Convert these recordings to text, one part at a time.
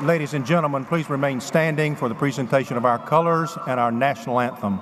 Ladies and gentlemen, please remain standing for the presentation of our colors and our national anthem.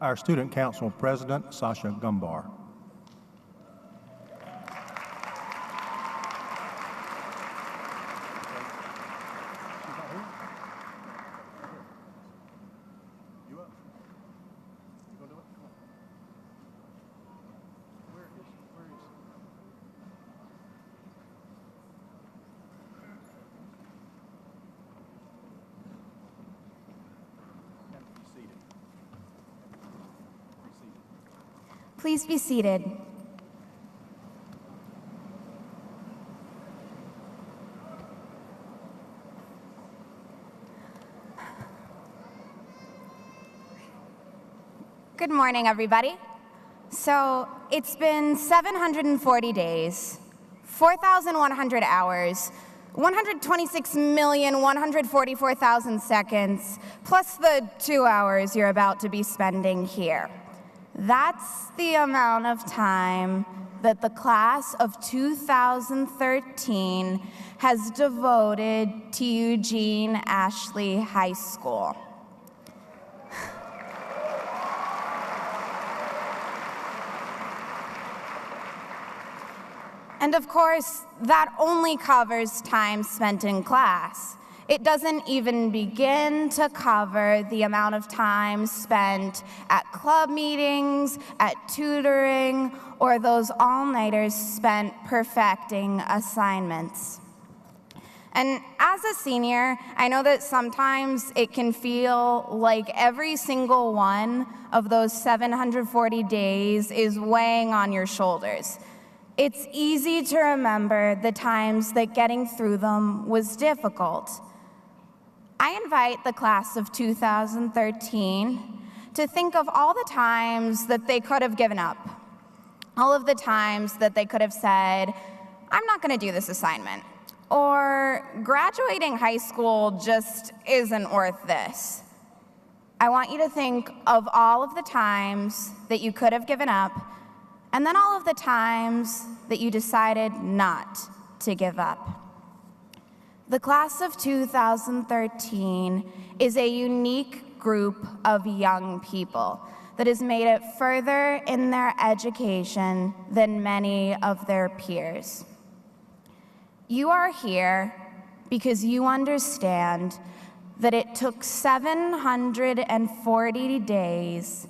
our Student Council President, Sasha Gumbar. Please be seated. Good morning, everybody. So it's been 740 days, 4,100 hours, 126,144,000 seconds, plus the 2 hours you're about to be spending here. That's the amount of time that the class of 2013 has devoted to Eugene Ashley High School. And of course, that only covers time spent in class. It doesn't even begin to cover the amount of time spent at club meetings, at tutoring, or those all-nighters spent perfecting assignments. And as a senior, I know that sometimes it can feel like every single one of those 740 days is weighing on your shoulders. It's easy to remember the times that getting through them was difficult. I invite the class of 2013 to think of all the times that they could have given up, all of the times that they could have said, I'm not going to do this assignment, or graduating high school just isn't worth this. I want you to think of all of the times that you could have given up, and then all of the times that you decided not to give up. The class of 2013 is a unique group of young people that has made it further in their education than many of their peers. You are here because you understand that it took 740 days,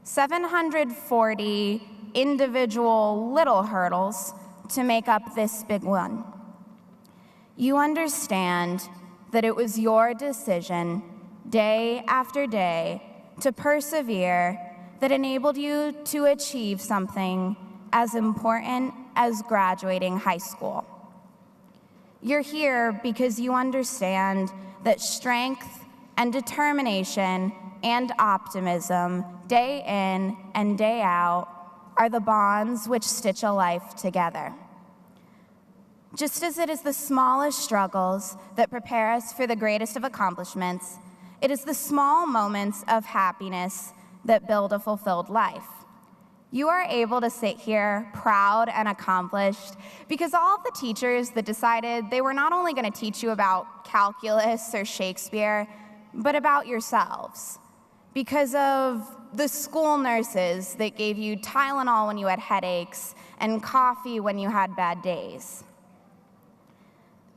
740 individual little hurdles to make up this big one. You understand that it was your decision, day after day, to persevere that enabled you to achieve something as important as graduating high school. You're here because you understand that strength and determination and optimism, day in and day out, are the bonds which stitch a life together. Just as it is the smallest struggles that prepare us for the greatest of accomplishments, it is the small moments of happiness that build a fulfilled life. You are able to sit here proud and accomplished because all of the teachers that decided they were not only going to teach you about calculus or Shakespeare, but about yourselves. Because of the school nurses that gave you Tylenol when you had headaches and coffee when you had bad days.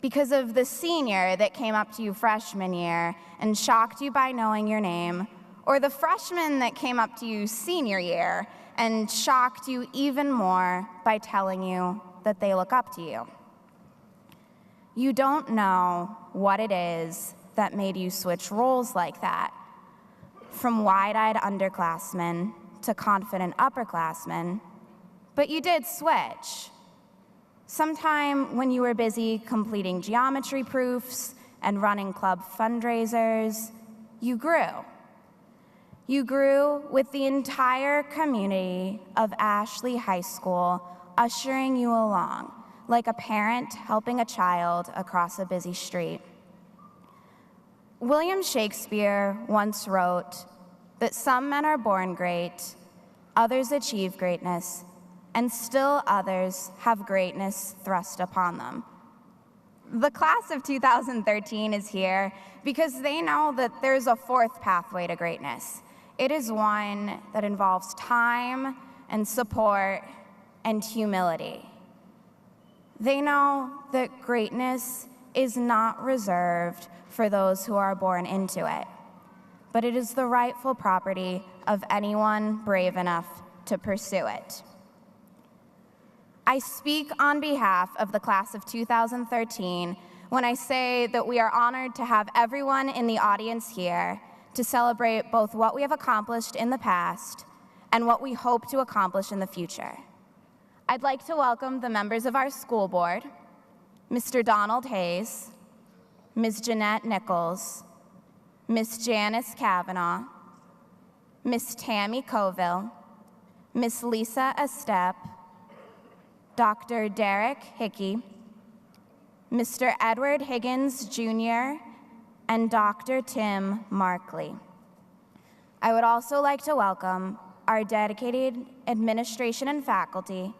Because of the senior that came up to you freshman year and shocked you by knowing your name, or the freshman that came up to you senior year and shocked you even more by telling you that they look up to you. You don't know what it is that made you switch roles like that, from wide-eyed underclassmen to confident upperclassmen, but you did switch. Sometime when you were busy completing geometry proofs and running club fundraisers, you grew. You grew with the entire community of Ashley High School ushering you along, like a parent helping a child across a busy street. William Shakespeare once wrote that some men are born great, others achieve greatness, and still others have greatness thrust upon them. The class of 2013 is here because they know that there's a fourth pathway to greatness. It is one that involves time and support and humility. They know that greatness is not reserved for those who are born into it, but it is the rightful property of anyone brave enough to pursue it. I speak on behalf of the class of 2013 when I say that we are honored to have everyone in the audience here to celebrate both what we have accomplished in the past and what we hope to accomplish in the future. I'd like to welcome the members of our school board, Mr. Donald Hayes, Ms. Jeanette Nichols, Ms. Janice Kavanaugh, Ms. Tammy Coville, Ms. Lisa Estep, Dr. Derek Hickey, Mr. Edward Higgins, Jr., and Dr. Tim Markley. I would also like to welcome our dedicated administration and faculty,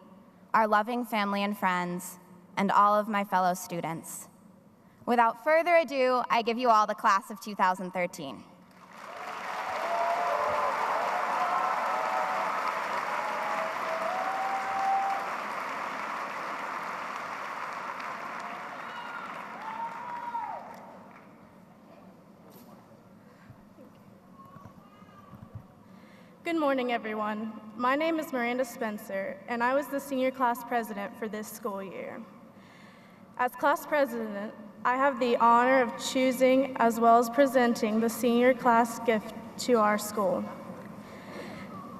our loving family and friends, and all of my fellow students. Without further ado, I give you all the class of 2013. Good morning, everyone. My name is Miranda Spencer, and I was the senior class president for this school year. As class president, I have the honor of choosing as well as presenting the senior class gift to our school.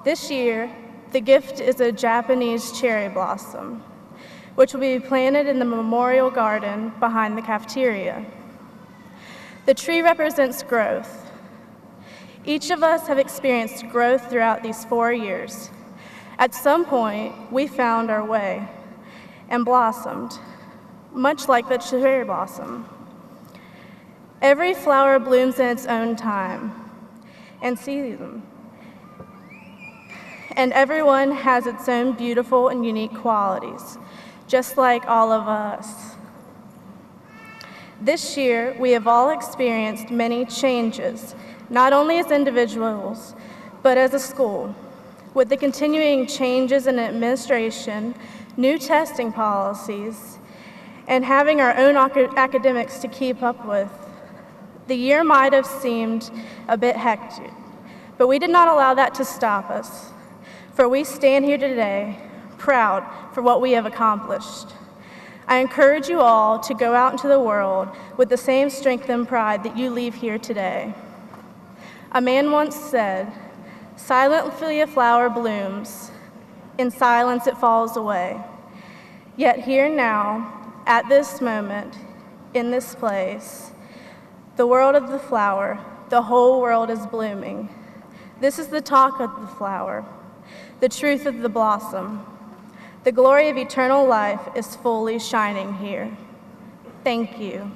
This year, the gift is a Japanese cherry blossom, which will be planted in the memorial garden behind the cafeteria. The tree represents growth. Each of us have experienced growth throughout these 4 years. At some point, we found our way and blossomed, much like the cherry blossom. Every flower blooms in its own time and season, and everyone has its own beautiful and unique qualities, just like all of us. This year, we have all experienced many changes, not only as individuals, but as a school. With the continuing changes in administration, new testing policies, and having our own academics to keep up with, the year might have seemed a bit hectic, but we did not allow that to stop us, for we stand here today proud for what we have accomplished. I encourage you all to go out into the world with the same strength and pride that you leave here today. A man once said, "Silently a flower blooms, in silence it falls away." Yet here now, at this moment, in this place, the world of the flower, the whole world is blooming. This is the talk of the flower, the truth of the blossom. The glory of eternal life is fully shining here. Thank you.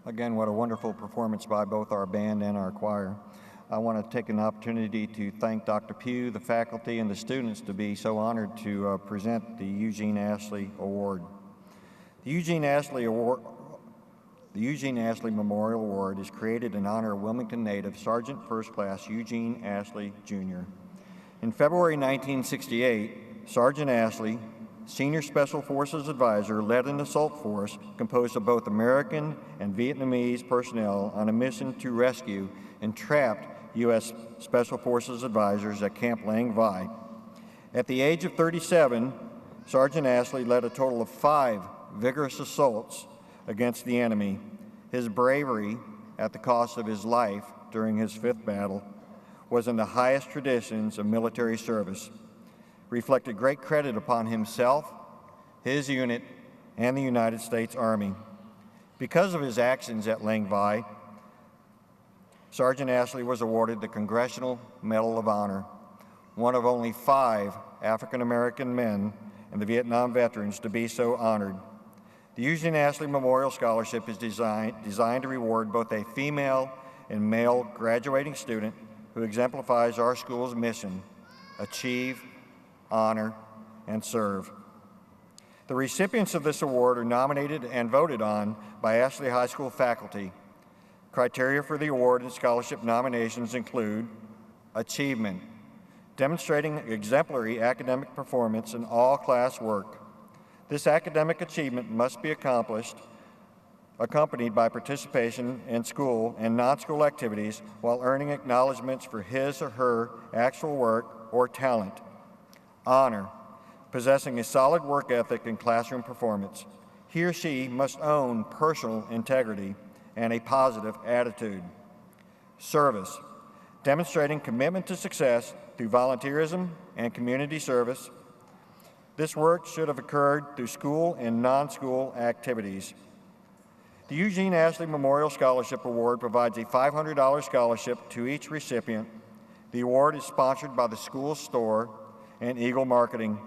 Again, what a wonderful performance by both our band and our choir. I want to take an opportunity to thank Dr. Pugh, the faculty, and the students to be so honored to present the Eugene Ashley Award. The Eugene Ashley Memorial Award is created in honor of Wilmington native Sergeant First Class Eugene Ashley, Jr. In February 1968, Sergeant Ashley, Senior Special Forces Advisor, led an assault force composed of both American and Vietnamese personnel on a mission to rescue entrapped U.S. Special Forces advisors at Camp Lang Vai. At the age of 37, Sergeant Ashley led a total of 5 vigorous assaults against the enemy. His bravery, at the cost of his life during his 5th battle, was in the highest traditions of military service, reflected great credit upon himself, his unit, and the United States Army. Because of his actions at Lang Vai, Sergeant Ashley was awarded the Congressional Medal of Honor, one of only 5 African-American men and the Vietnam veterans to be so honored. The Eugene Ashley Memorial Scholarship is designed to reward both a female and male graduating student who exemplifies our school's mission: achieve, honor, and serve. The recipients of this award are nominated and voted on by Ashley High School faculty. Criteria for the award and scholarship nominations include achievement, demonstrating exemplary academic performance in all class work. This academic achievement must be accompanied by participation in school and non-school activities while earning acknowledgments for his or her actual work or talent. Honor, possessing a solid work ethic and classroom performance. He or she must own personal integrity and a positive attitude. Service, demonstrating commitment to success through volunteerism and community service. This work should have occurred through school and non-school activities. The Eugene Ashley Memorial Scholarship Award provides a $500 scholarship to each recipient. The award is sponsored by the school store and Eagle Marketing.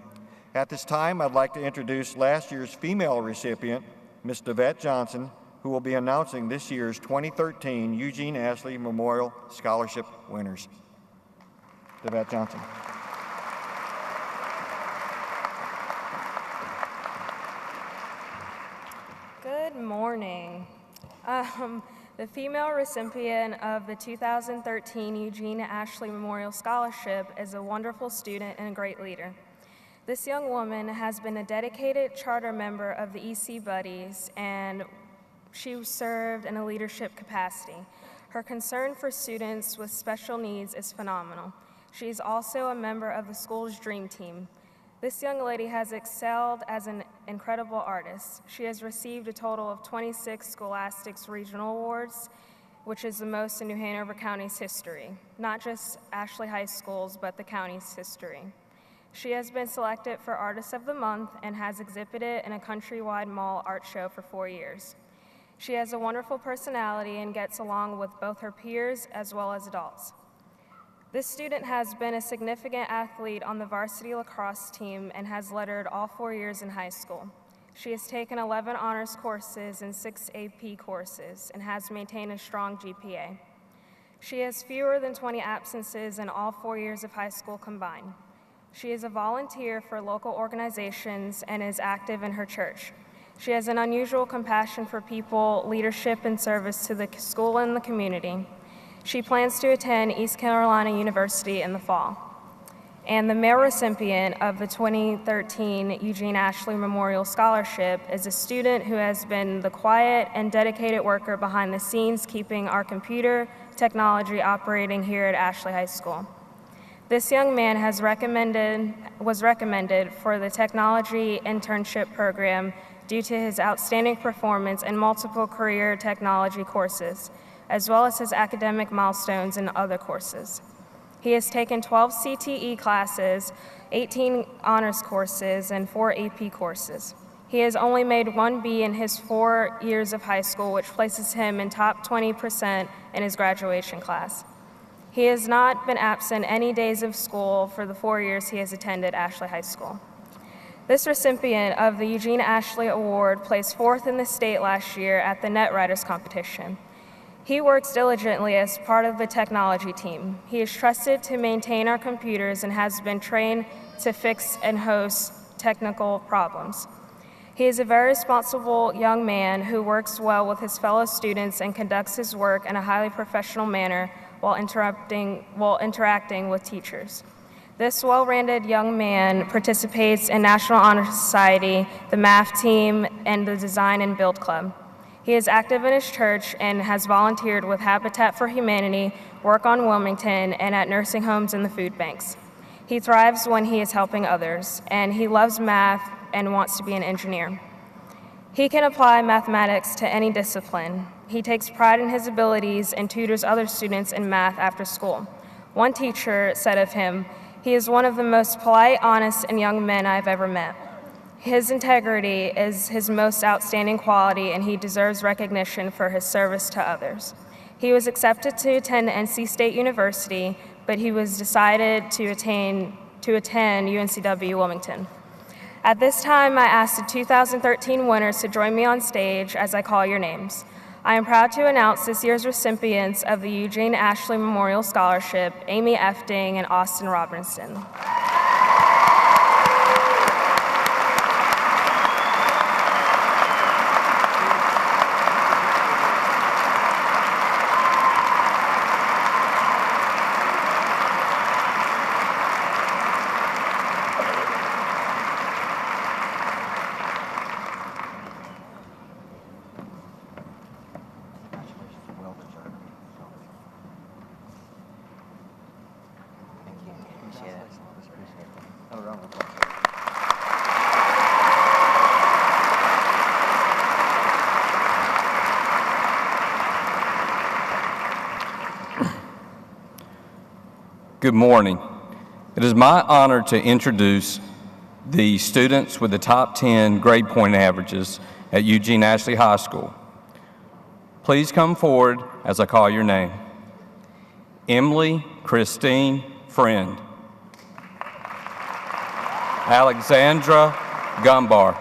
At this time, I'd like to introduce last year's female recipient, Ms. Devette Johnson, who will be announcing this year's 2013 Eugene Ashley Memorial Scholarship winners. Devette Johnson. Good morning. The female recipient of the 2013 Eugene Ashley Memorial Scholarship is a wonderful student and a great leader. This young woman has been a dedicated charter member of the EC Buddies, and she served in a leadership capacity. Her concern for students with special needs is phenomenal. She is also a member of the school's Dream Team. This young lady has excelled as an incredible artist. She has received a total of 26 Scholastics Regional Awards, which is the most in New Hanover County's history, not just Ashley High School's, but the county's history. She has been selected for Artist of the Month and has exhibited in a countrywide mall art show for 4 years. She has a wonderful personality and gets along with both her peers as well as adults. This student has been a significant athlete on the varsity lacrosse team and has lettered all 4 years in high school. She has taken 11 honors courses and 6 AP courses and has maintained a strong GPA. She has fewer than 20 absences in all 4 years of high school combined. She is a volunteer for local organizations and is active in her church. She has an unusual compassion for people, leadership, and service to the school and the community. She plans to attend East Carolina University in the fall. And the male recipient of the 2013 Eugene Ashley Memorial Scholarship is a student who has been the quiet and dedicated worker behind the scenes, keeping our computer technology operating here at Ashley High School. This young man was recommended for the technology internship program due to his outstanding performance in multiple career technology courses, as well as his academic milestones in other courses. He has taken 12 CTE classes, 18 honors courses, and 4 AP courses. He has only made 1 B in his 4 years of high school, which places him in top 20% in his graduation class. He has not been absent any days of school for the 4 years he has attended Ashley High School. This recipient of the Eugene Ashley Award placed 4th in the state last year at the Net Writers competition. He works diligently as part of the technology team. He is trusted to maintain our computers and has been trained to fix and host technical problems. He is a very responsible young man who works well with his fellow students and conducts his work in a highly professional manner while interacting with teachers. This well-rounded young man participates in National Honor Society, the math team, and the Design and Build Club. He is active in his church and has volunteered with Habitat for Humanity, Work on Wilmington, and at nursing homes and the food banks. He thrives when he is helping others, and he loves math and wants to be an engineer. He can apply mathematics to any discipline. He takes pride in his abilities and tutors other students in math after school. One teacher said of him, "He is one of the most polite, honest, and young men I've ever met. His integrity is his most outstanding quality, and he deserves recognition for his service to others." He was accepted to attend NC State University, but he was decided to attend UNCW Wilmington. At this time, I asked the 2013 winners to join me on stage as I call your names. I am proud to announce this year's recipients of the Eugene Ashley Memorial Scholarship, Amy Efting and Austin Robinson. Good morning. It is my honor to introduce the students with the top 10 grade point averages at Eugene Ashley High School. Please come forward as I call your name. Emily Christine Friend. Alexandra Gumbar.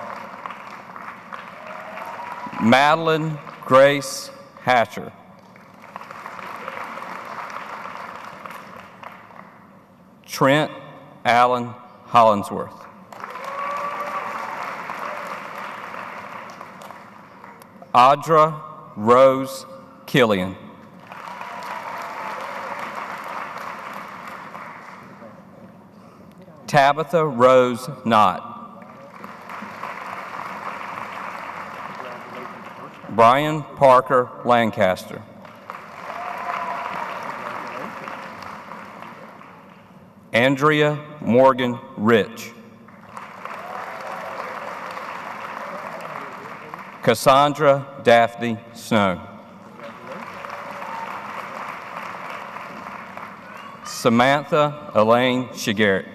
Madeline Grace Hatcher. Trent Allen Hollinsworth. Audra Rose Killian. Tabitha Rose Knott. Brian Parker Lancaster. Andrea Morgan Rich. Cassandra Daphne Snow. Samantha Elaine Shigarrett.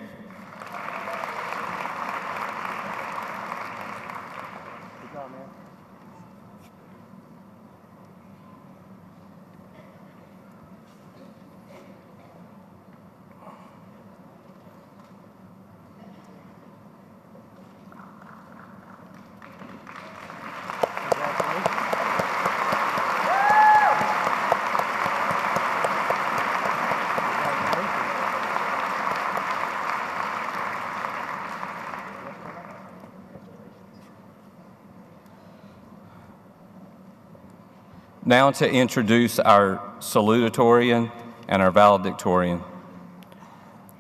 Now to introduce our salutatorian and our valedictorian.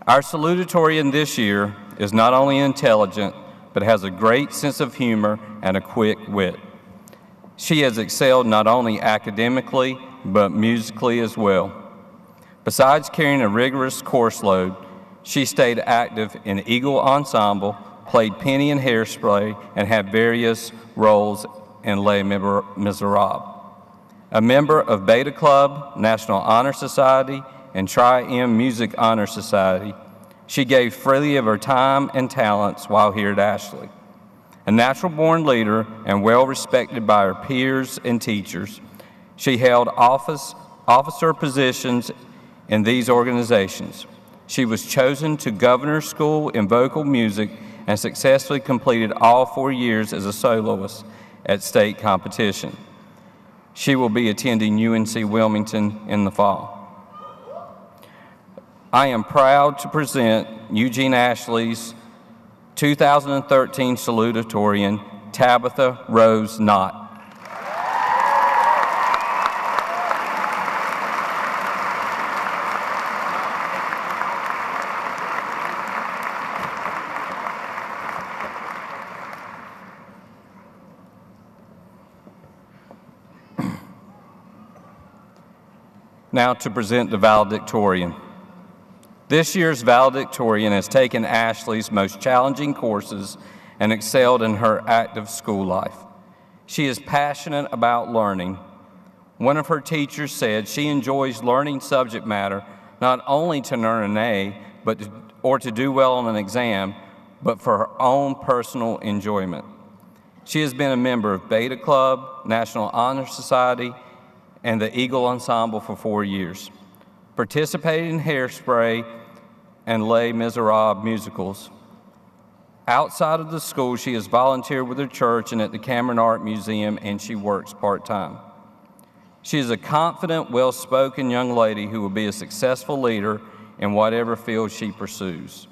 Our salutatorian this year is not only intelligent, but has a great sense of humor and a quick wit. She has excelled not only academically, but musically as well. Besides carrying a rigorous course load, she stayed active in Eagle Ensemble, played Penny in Hairspray, and had various roles in Les Miserables. A member of Beta Club, National Honor Society, and Tri-M Music Honor Society, she gave freely of her time and talents while here at Ashley. A natural-born leader and well-respected by her peers and teachers, she held officer positions in these organizations. She was chosen to Governor's School in vocal music and successfully completed all 4 years as a soloist at state competition. She will be attending UNC Wilmington in the fall. I am proud to present Eugene Ashley's 2013 salutatorian, Tabitha Rose Knott. Now to present the valedictorian. This year's valedictorian has taken Ashley's most challenging courses and excelled in her active school life. She is passionate about learning. One of her teachers said she enjoys learning subject matter not only to earn an A, or to do well on an exam, but for her own personal enjoyment. She has been a member of Beta Club, National Honor Society, and the Eagle Ensemble for 4 years. Participated in Hairspray and Les Miserables musicals. Outside of the school, she has volunteered with her church and at the Cameron Art Museum, and she works part-time. She is a confident, well-spoken young lady who will be a successful leader in whatever field she pursues.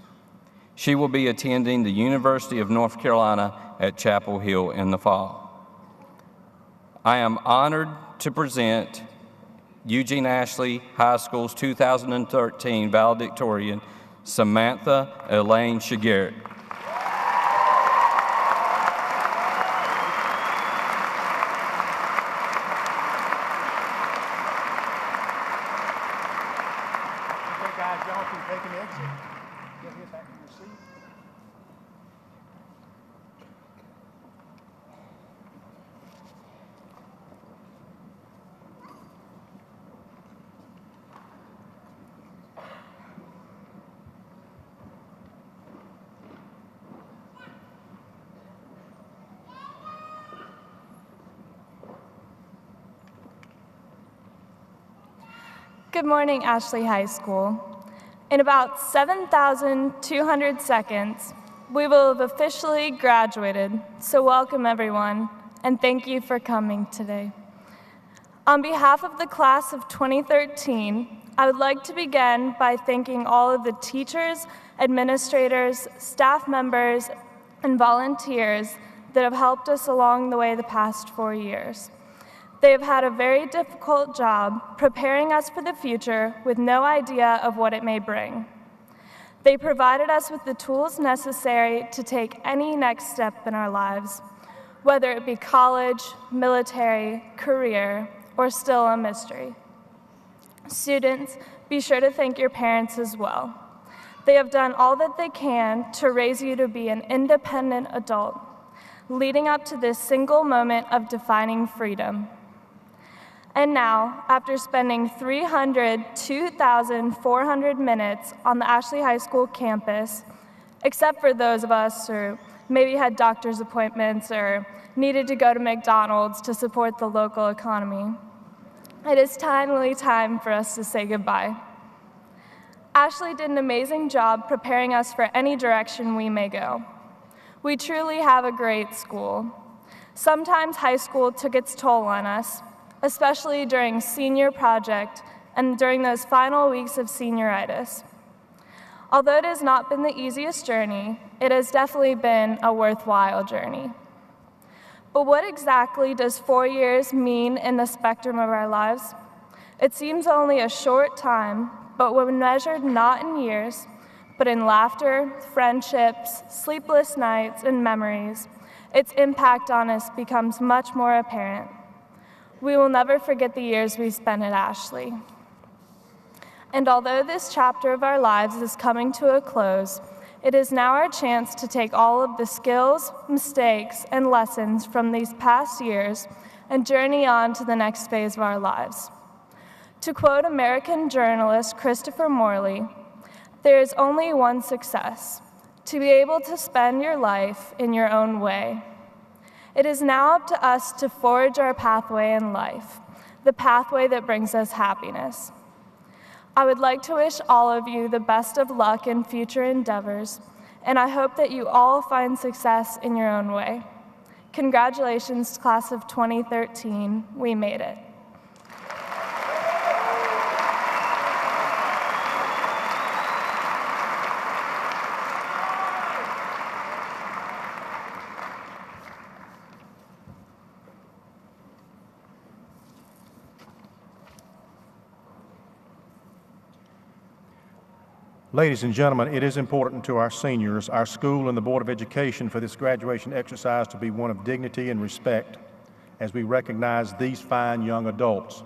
She will be attending the University of North Carolina at Chapel Hill in the fall. I am honored to present Eugene Ashley High School's 2013 valedictorian, Samantha Elaine Shigarrett. Okay, guys, y'all can take an exit. Get here back to your seat. Good morning, Ashley High School. In about 7,200 seconds, we will have officially graduated, so welcome everyone, and thank you for coming today. On behalf of the class of 2013, I would like to begin by thanking all of the teachers, administrators, staff members, and volunteers that have helped us along the way the past 4 years. They have had a very difficult job preparing us for the future with no idea of what it may bring. They provided us with the tools necessary to take any next step in our lives, whether it be college, military, career, or still a mystery. Students, be sure to thank your parents as well. They have done all that they can to raise you to be an independent adult, leading up to this single moment of defining freedom. And now, after spending 2,400 minutes on the Ashley High School campus, except for those of us who maybe had doctor's appointments or needed to go to McDonald's to support the local economy, it is finally time for us to say goodbye. Ashley did an amazing job preparing us for any direction we may go. We truly have a great school. Sometimes high school took its toll on us, especially during senior project and during those final weeks of senioritis. Although it has not been the easiest journey, it has definitely been a worthwhile journey. But what exactly does 4 years mean in the spectrum of our lives? It seems only a short time, but when measured not in years, but in laughter, friendships, sleepless nights, and memories, its impact on us becomes much more apparent. We will never forget the years we spent at Ashley. And although this chapter of our lives is coming to a close, it is now our chance to take all of the skills, mistakes, and lessons from these past years and journey on to the next phase of our lives. To quote American journalist Christopher Morley, "There is only one success, to be able to spend your life in your own way." It is now up to us to forge our pathway in life, the pathway that brings us happiness. I would like to wish all of you the best of luck in future endeavors, and I hope that you all find success in your own way. Congratulations, class of 2013, we made it. Ladies and gentlemen, it is important to our seniors, our school, and the Board of Education for this graduation exercise to be one of dignity and respect as we recognize these fine young adults.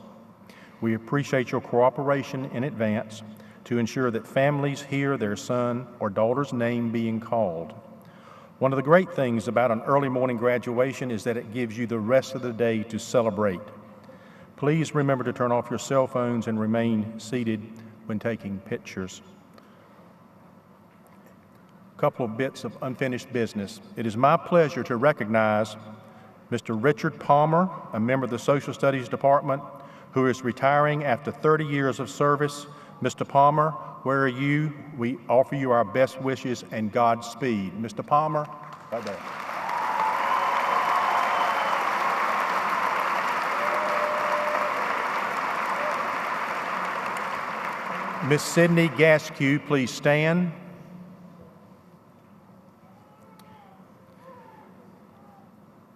We appreciate your cooperation in advance to ensure that families hear their son or daughter's name being called. One of the great things about an early morning graduation is that it gives you the rest of the day to celebrate. Please remember to turn off your cell phones and remain seated when taking pictures. Couple of bits of unfinished business. It is my pleasure to recognize Mr. Richard Palmer, a member of the Social Studies Department, who is retiring after 30 years of service. Mr. Palmer, where are you? We offer you our best wishes and Godspeed. Mr. Palmer, right there. Miss Sydney Gasque, please stand.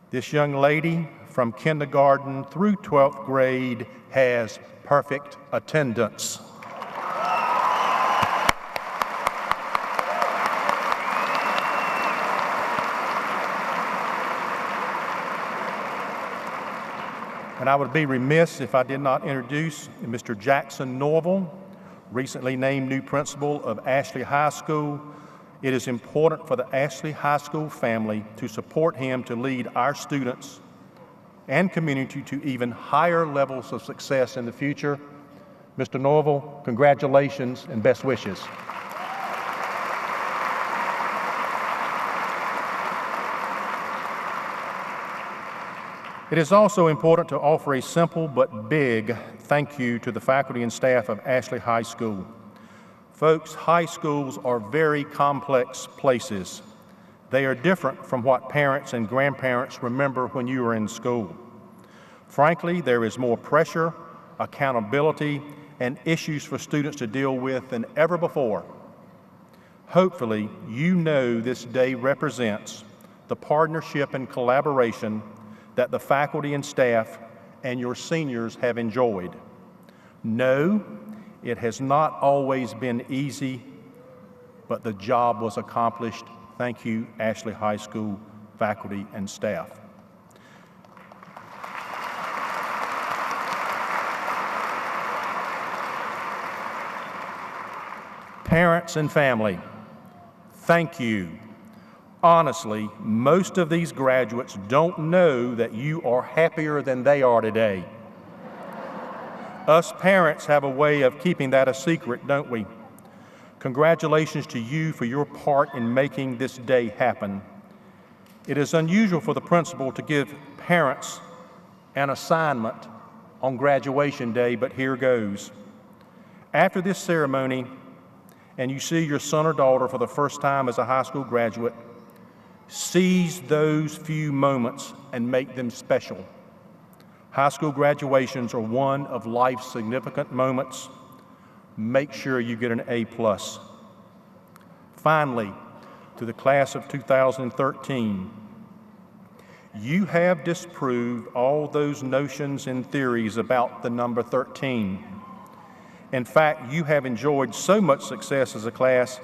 This young lady from kindergarten through 12th grade has perfect attendance. And I would be remiss if I did not introduce Mr. Jackson Norville, recently named new principal of Ashley High School. It is important for the Ashley High School family to support him to lead our students and community to even higher levels of success in the future. Mr. Norville, congratulations and best wishes. It is also important to offer a simple but big thank you to the faculty and staff of Ashley High School. Folks, high schools are very complex places. They are different from what parents and grandparents remember when you were in school. Frankly, there is more pressure, accountability, and issues for students to deal with than ever before. Hopefully, you know this day represents the partnership and collaboration that the faculty and staff and your seniors have enjoyed. No, it has not always been easy, but the job was accomplished. Thank you, Ashley High School faculty and staff. Parents and family, thank you. Honestly, most of these graduates don't know that you are happier than they are today. Us parents have a way of keeping that a secret, don't we? Congratulations to you for your part in making this day happen. It is unusual for the principal to give parents an assignment on graduation day, but here goes. After this ceremony, and you see your son or daughter for the first time as a high school graduate, seize those few moments and make them special. High school graduations are one of life's significant moments. Make sure you get an A+. Finally, to the class of 2013, you have disproved all those notions and theories about the number 13. In fact, you have enjoyed so much success as a class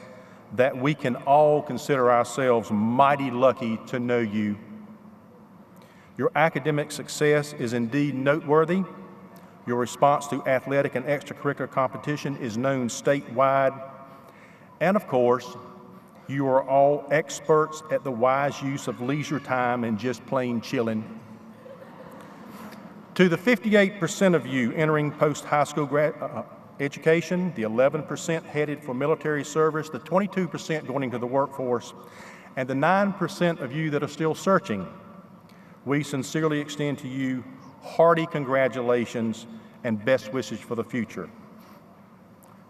that we can all consider ourselves mighty lucky to know you. Your academic success is indeed noteworthy. Your response to athletic and extracurricular competition is known statewide. And of course, you are all experts at the wise use of leisure time and just plain chilling. To the 58% of you entering post-high school education, the 11% headed for military service, the 22% going into the workforce, and the 9% of you that are still searching, we sincerely extend to you hearty congratulations and best wishes for the future.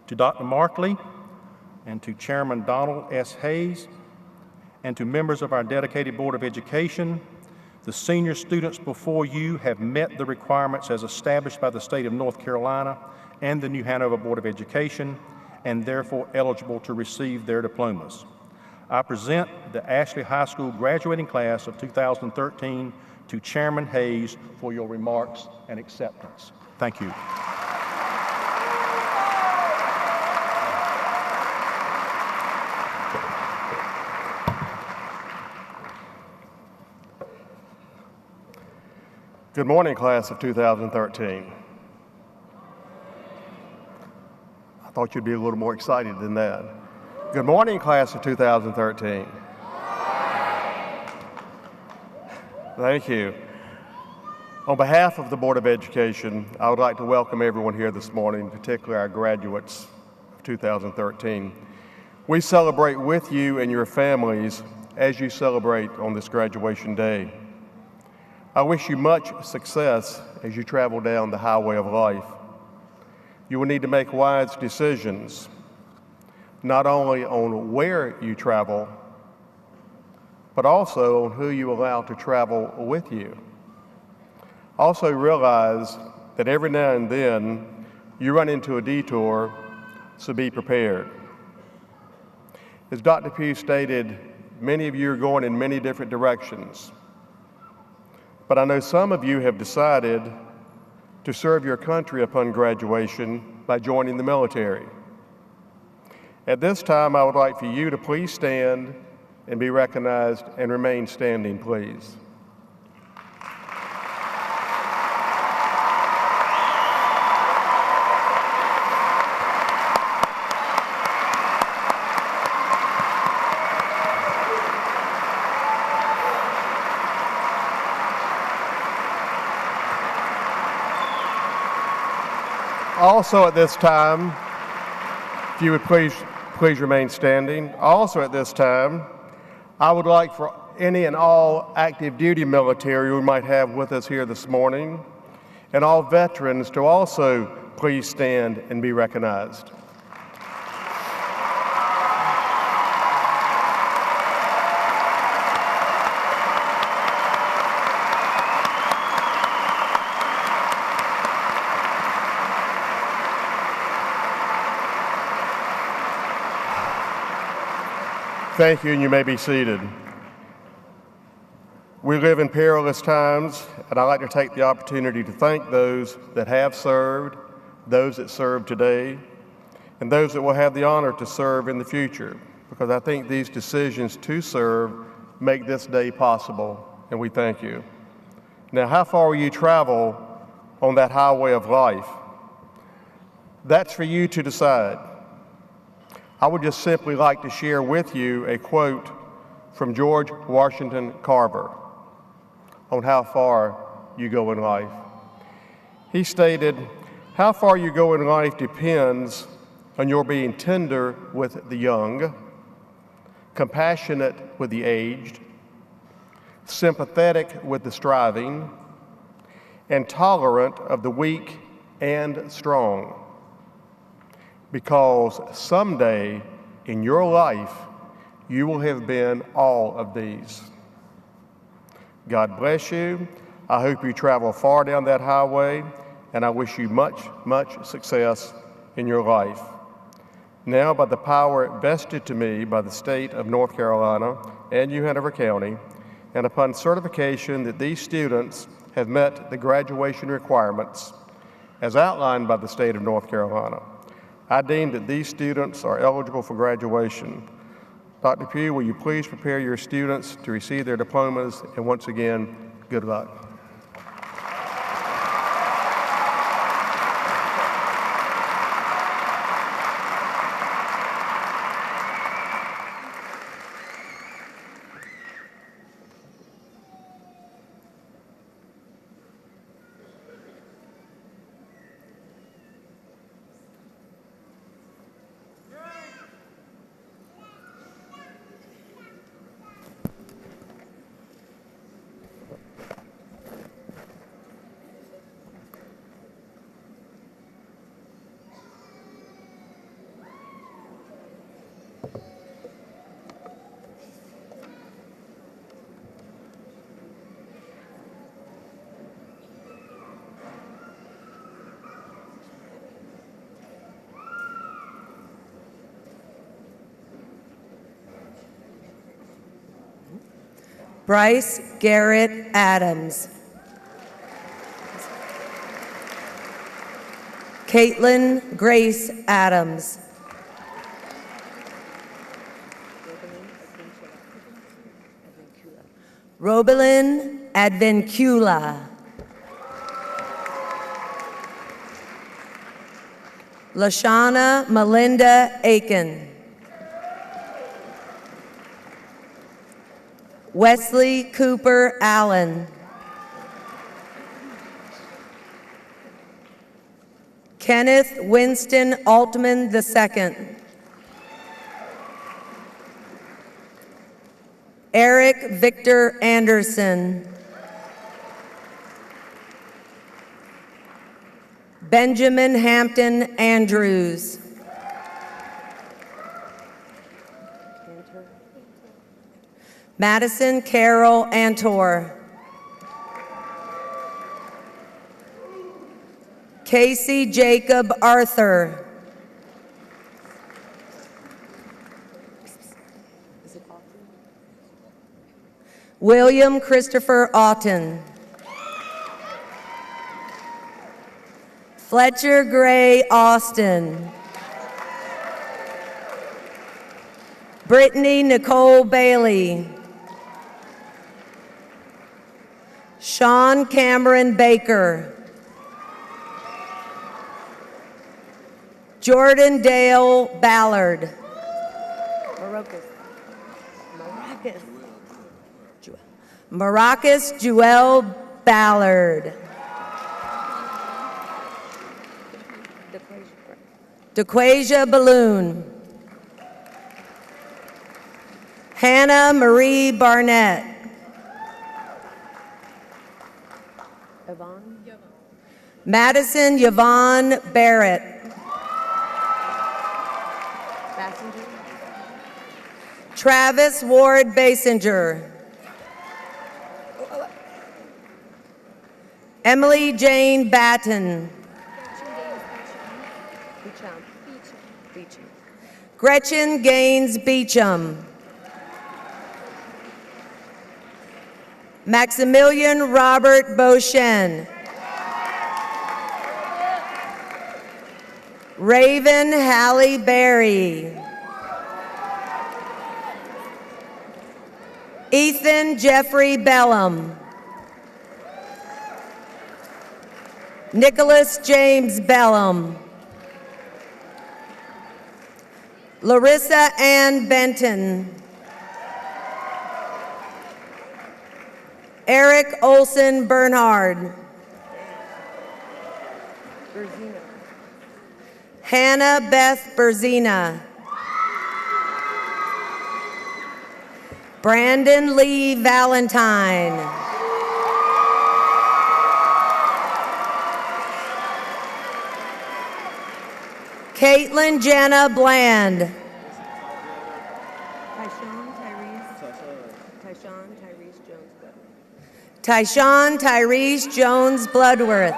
To Dr. Markley and to Chairman Donald S. Hayes and to members of our dedicated Board of Education, the senior students before you have met the requirements as established by the state of North Carolina and the New Hanover Board of Education, and therefore eligible to receive their diplomas. I present the Ashley High School graduating class of 2013 to Chairman Hayes for your remarks and acceptance. Thank you. Good morning, class of 2013. I thought you'd be a little more excited than that. Good morning, class of 2013. Thank you. On behalf of the Board of Education, I would like to welcome everyone here this morning, particularly our graduates of 2013. We celebrate with you and your families as you celebrate on this graduation day. I wish you much success as you travel down the highway of life. You will need to make wise decisions, not only on where you travel, but also on who you allow to travel with you. Also realize that every now and then you run into a detour, so be prepared. As Dr. Pugh stated, many of you are going in many different directions. But I know some of you have decided to serve your country upon graduation by joining the military. At this time, I would like for you to please stand and be recognized and remain standing, please. Also at this time, if you would please remain standing. Also at this time, I would like for any and all active duty military we might have with us here this morning, and all veterans to also please stand and be recognized. Thank you, and you may be seated. We live in perilous times, and I'd like to take the opportunity to thank those that have served, those that serve today, and those that will have the honor to serve in the future, because I think these decisions to serve make this day possible, and we thank you. Now, how far will you travel on that highway of life? That's for you to decide. I would just simply like to share with you a quote from George Washington Carver on how far you go in life. He stated, "How far you go in life depends on your being tender with the young, compassionate with the aged, sympathetic with the striving, and tolerant of the weak and strong. Because someday in your life, you will have been all of these." God bless you. I hope you travel far down that highway, and I wish you much, much success in your life. Now, by the power vested to me by the state of North Carolina and Hanover County, and upon certification that these students have met the graduation requirements as outlined by the state of North Carolina, I deem that these students are eligible for graduation. Dr. Pugh, will you please prepare your students to receive their diplomas, and once again, good luck. Bryce Garrett Adams. Caitlin Grace Adams. Robelin Advencula. Lashana Melinda Aiken. Wesley Cooper Allen. Kenneth Winston Altman II. Eric Victor Anderson. Benjamin Hampton Andrews. Madison Carol Antor. Casey Jacob Arthur. William Christopher Auten. Fletcher Gray Austin. Brittany Nicole Bailey. Sean Cameron Baker. Jordan Dale Ballard. Maracus Jewel Ballard. DeQuasia Balloon. Hannah Marie Barnett. Madison Yvonne Barrett. Travis Ward Basinger. Emily Jane Batten. Gretchen Gaines Beecham. Maximilian Robert Beauchesne. Raven Hallie Berry. Ethan Jeffrey Bellum. Nicholas James Bellum. Larissa Ann Benton. Eric Olson Bernhard. Hannah Beth Berzina. Brandon Lee Valentine. Caitlin Jenna Bland. Tyshawn Tyrese Jones Bloodworth.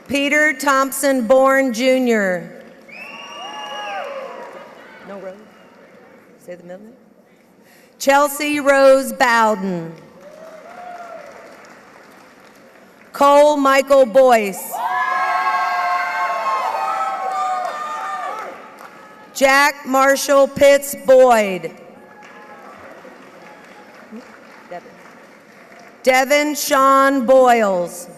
Peter Thompson Bourne Jr. No Rose. Say the middle name. Chelsea Rose Bowden. Cole Michael Boyce. Jack Marshall Pitts Boyd. Devin Sean Boyles.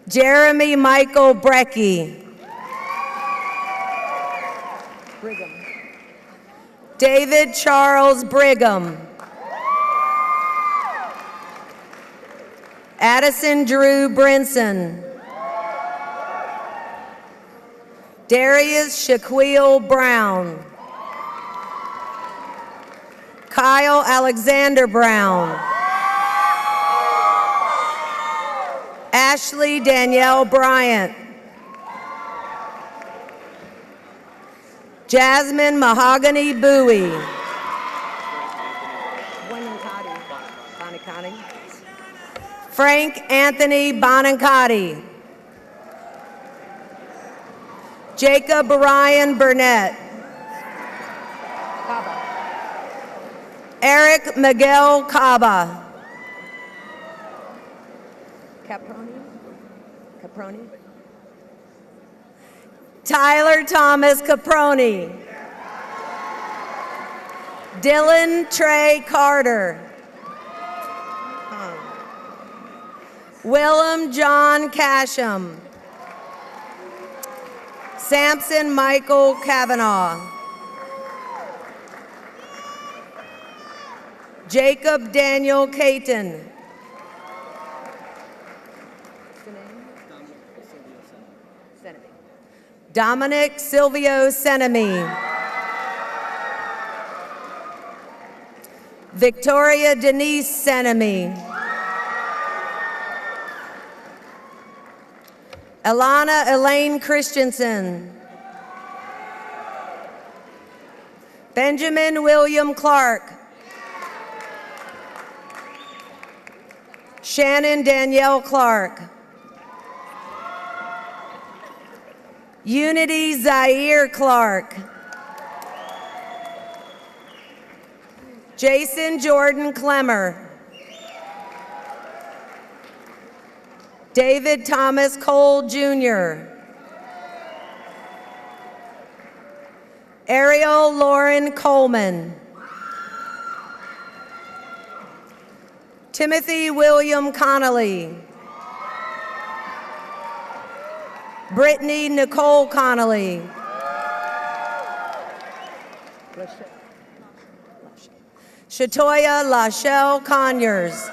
Jeremy Michael Brecky. Brigham. David Charles Brigham. Addison Drew Brinson. Darius Shaquille Brown. Kyle Alexander Brown. Ashley Danielle Bryant. Jasmine Mahogany Bowie. Frank Anthony Bonancati. Jacob Ryan Burnett. Eric Miguel Caba. Caproni. Tyler Thomas Caproni. Dylan Trey Carter. Willem John Casham. Samson Michael Kavanaugh. Jacob Daniel Caton. Dominic Silvio Senemi. Victoria Denise Senemi. Alana Elaine Christensen. Benjamin William Clark. Shannon Danielle Clark. Unity Zaire Clark. Jason Jordan Clemmer. David Thomas Cole Jr. Ariel Lauren Coleman. Timothy William Connolly. Brittany Nicole Connolly. Shatoya Lachelle Conyers.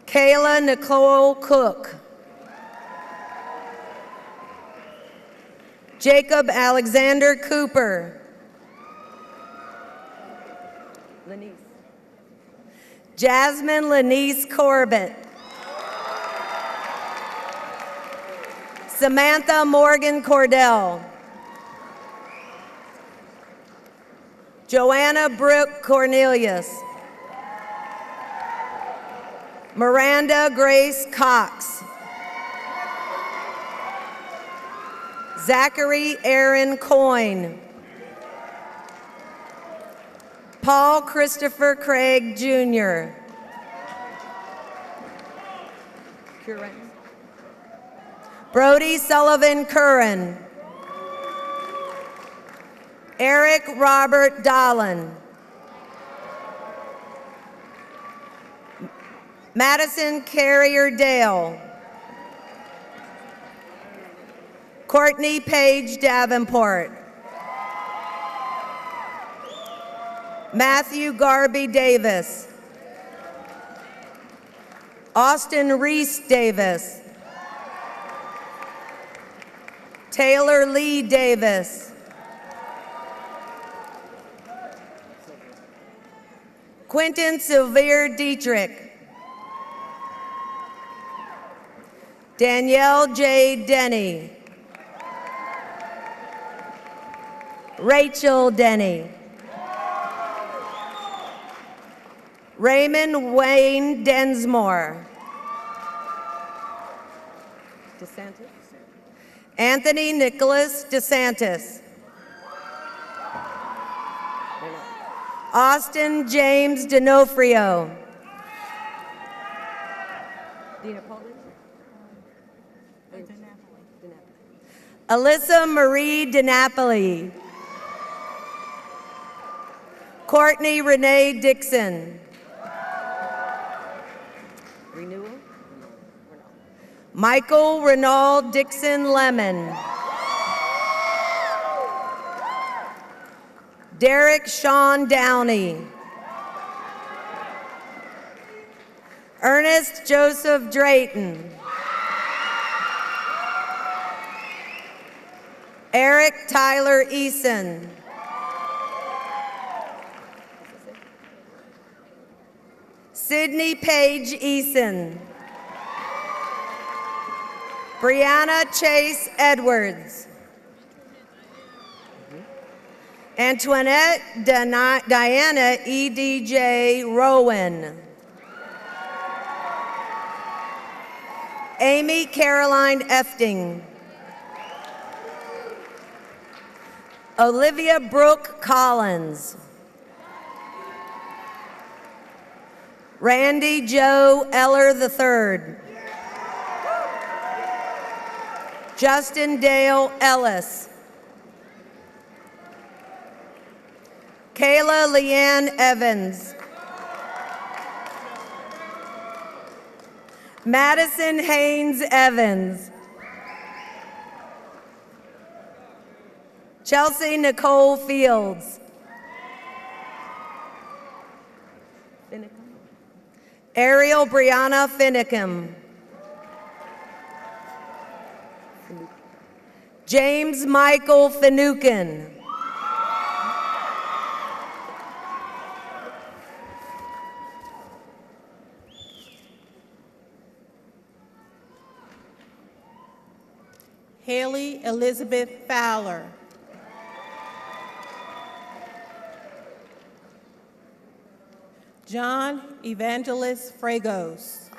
Kayla Nicole Cook. Jacob Alexander Cooper. Lenice. Jasmine Lenice Corbett. Samantha Morgan Cordell. Joanna Brooke Cornelius. Miranda Grace Cox. Zachary Aaron Coyne. Paul Christopher Craig Jr. Brody Sullivan Curran. Eric Robert Dolan. Madison Carrier Dale. Courtney Page Davenport. Matthew Garby Davis. Austin Reese Davis. Taylor Lee Davis. Quentin Sylvere Dietrich. Danielle J. Denny. Rachel Denny. Raymond Wayne Densmore. DeSantis. Anthony Nicholas DeSantis. Austin James D'Onofrio. Alyssa Marie DiNapoli. Courtney Renee Dixon. Renewal? Michael Renald Dixon Lemon. Derek Sean Downey. Ernest Joseph Drayton. Eric Tyler Eason. Sydney Paige Eason. Brianna Chase Edwards. Antoinette Diana E.D.J. Rowan. Amy Caroline Efting. Olivia Brooke Collins. Randy Joe Eller III. Justin Dale Ellis. Kayla Leanne Evans. Madison Haynes Evans. Chelsea Nicole Fields. Ariel Brianna Finicum. James Michael Finucane. Haley Elizabeth Fowler. John Evangelist Fragos.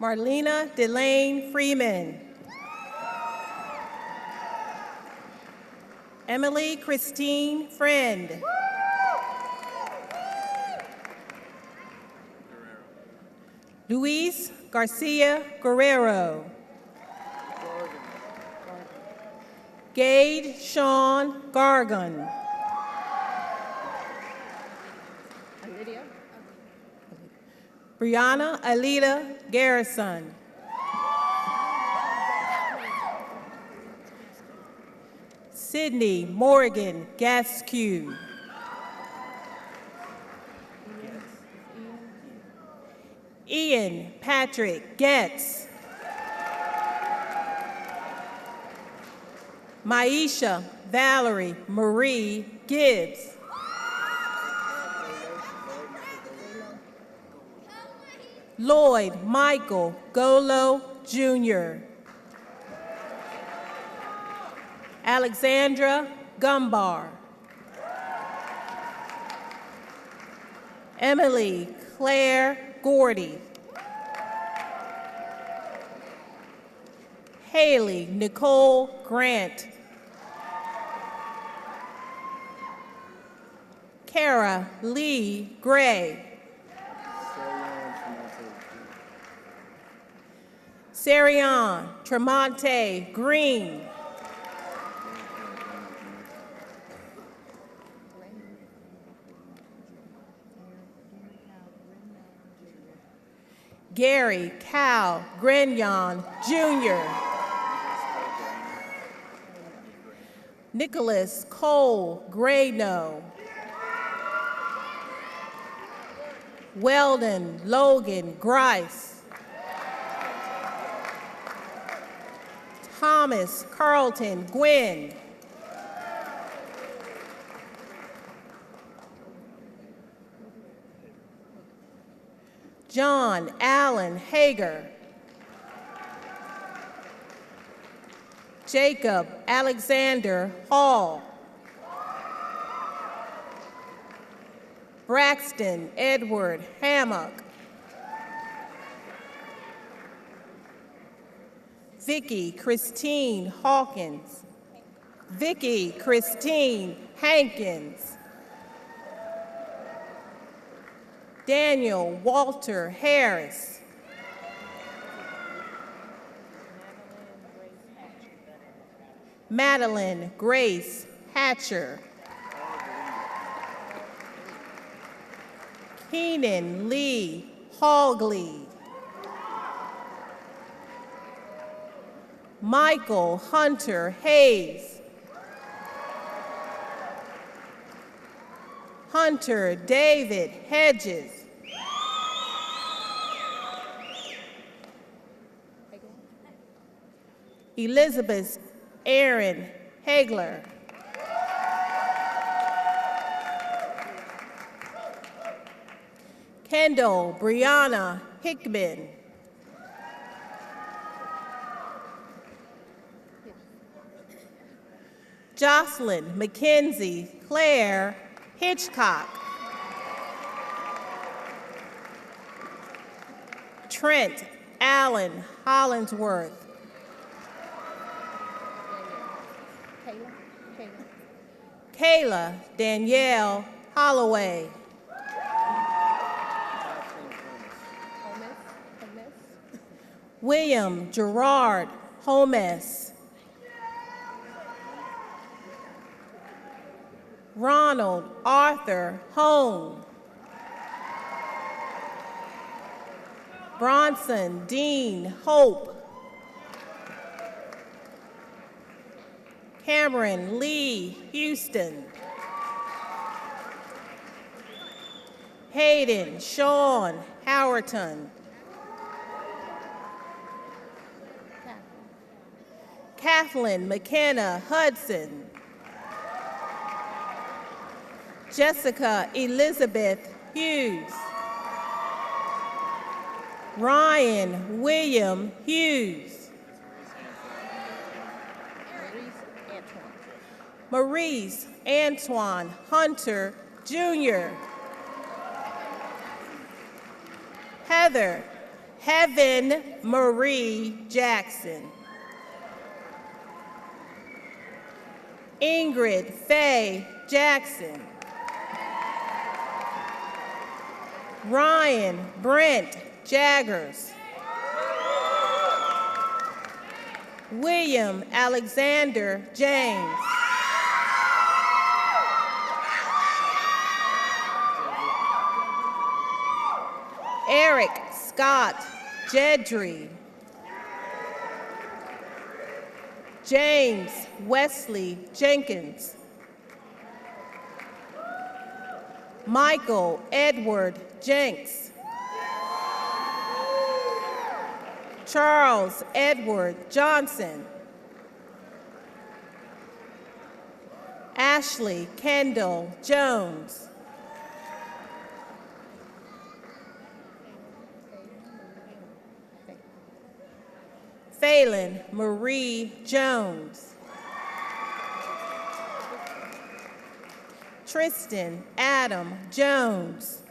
Marlena Delane Freeman. Emily Christine Friend. Luis Garcia Guerrero. Gade Sean Gargan. Brianna Alita Garrison. Sydney Morgan Gasque. Ian Patrick Getz. Maisha Valerie Marie Gibbs. Lloyd Michael Golo Jr. Alexandra Gumbar. Emily Claire Gordy. Haley Nicole Grant. Kara Lee Gray. Sarion Tremonte Green. Gary Cal Grignon, Jr. Nicholas Cole Grayno. Weldon Logan Grice. Thomas Carlton Gwynn. John Allen Hager. Jacob Alexander Hall. Braxton Edward Hammock. Vicky Christine Hawkins. Vicky Christine Hankins. Daniel Walter Harris. Madeline Grace Hatcher. Keenan Lee Hogley. Michael Hunter Hayes. Hunter David Hedges. Elizabeth Aaron Hagler. Kendall Brianna Hickman. Jocelyn Mackenzie Claire Hitchcock. Trent Allen Hollingsworth. Kayla Danielle Holloway. William Gerard Holmes. Ronald Arthur Hone. Bronson Dean Hope. Cameron Lee Houston. Hayden Sean Howerton. Kathleen McKenna Hudson. Jessica Elizabeth Hughes. Ryan William Hughes. Maurice Antoine Hunter, Jr. Heather Heaven Marie Jackson. Ingrid Faye Jackson. Ryan Brent Jaggers. William Alexander James. Eric Scott Jedry. James Wesley Jenkins. Michael Edward Jenks. Charles Edward Johnson. Ashley Kendall Jones. Phelan Marie Jones. Tristan Adam Jones.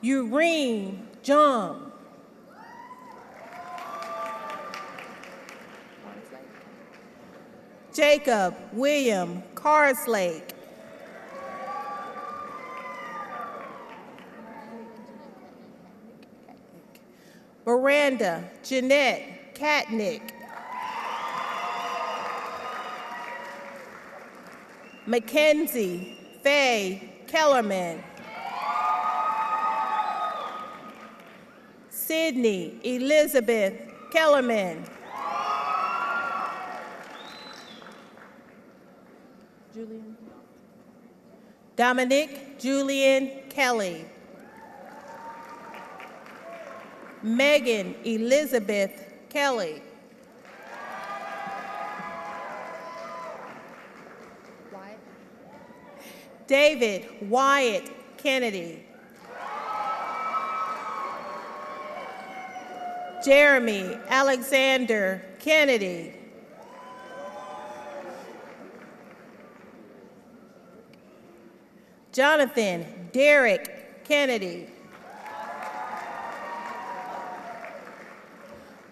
Ureen John. Jacob William Carslake. Miranda Jeanette Katnick. Mackenzie Faye Kellerman. Sydney Elizabeth Kellerman. Dominic Julian Kelly. Megan Elizabeth Kelly. David Wyatt Kennedy. Jeremy Alexander Kennedy. Jonathan Derek Kennedy.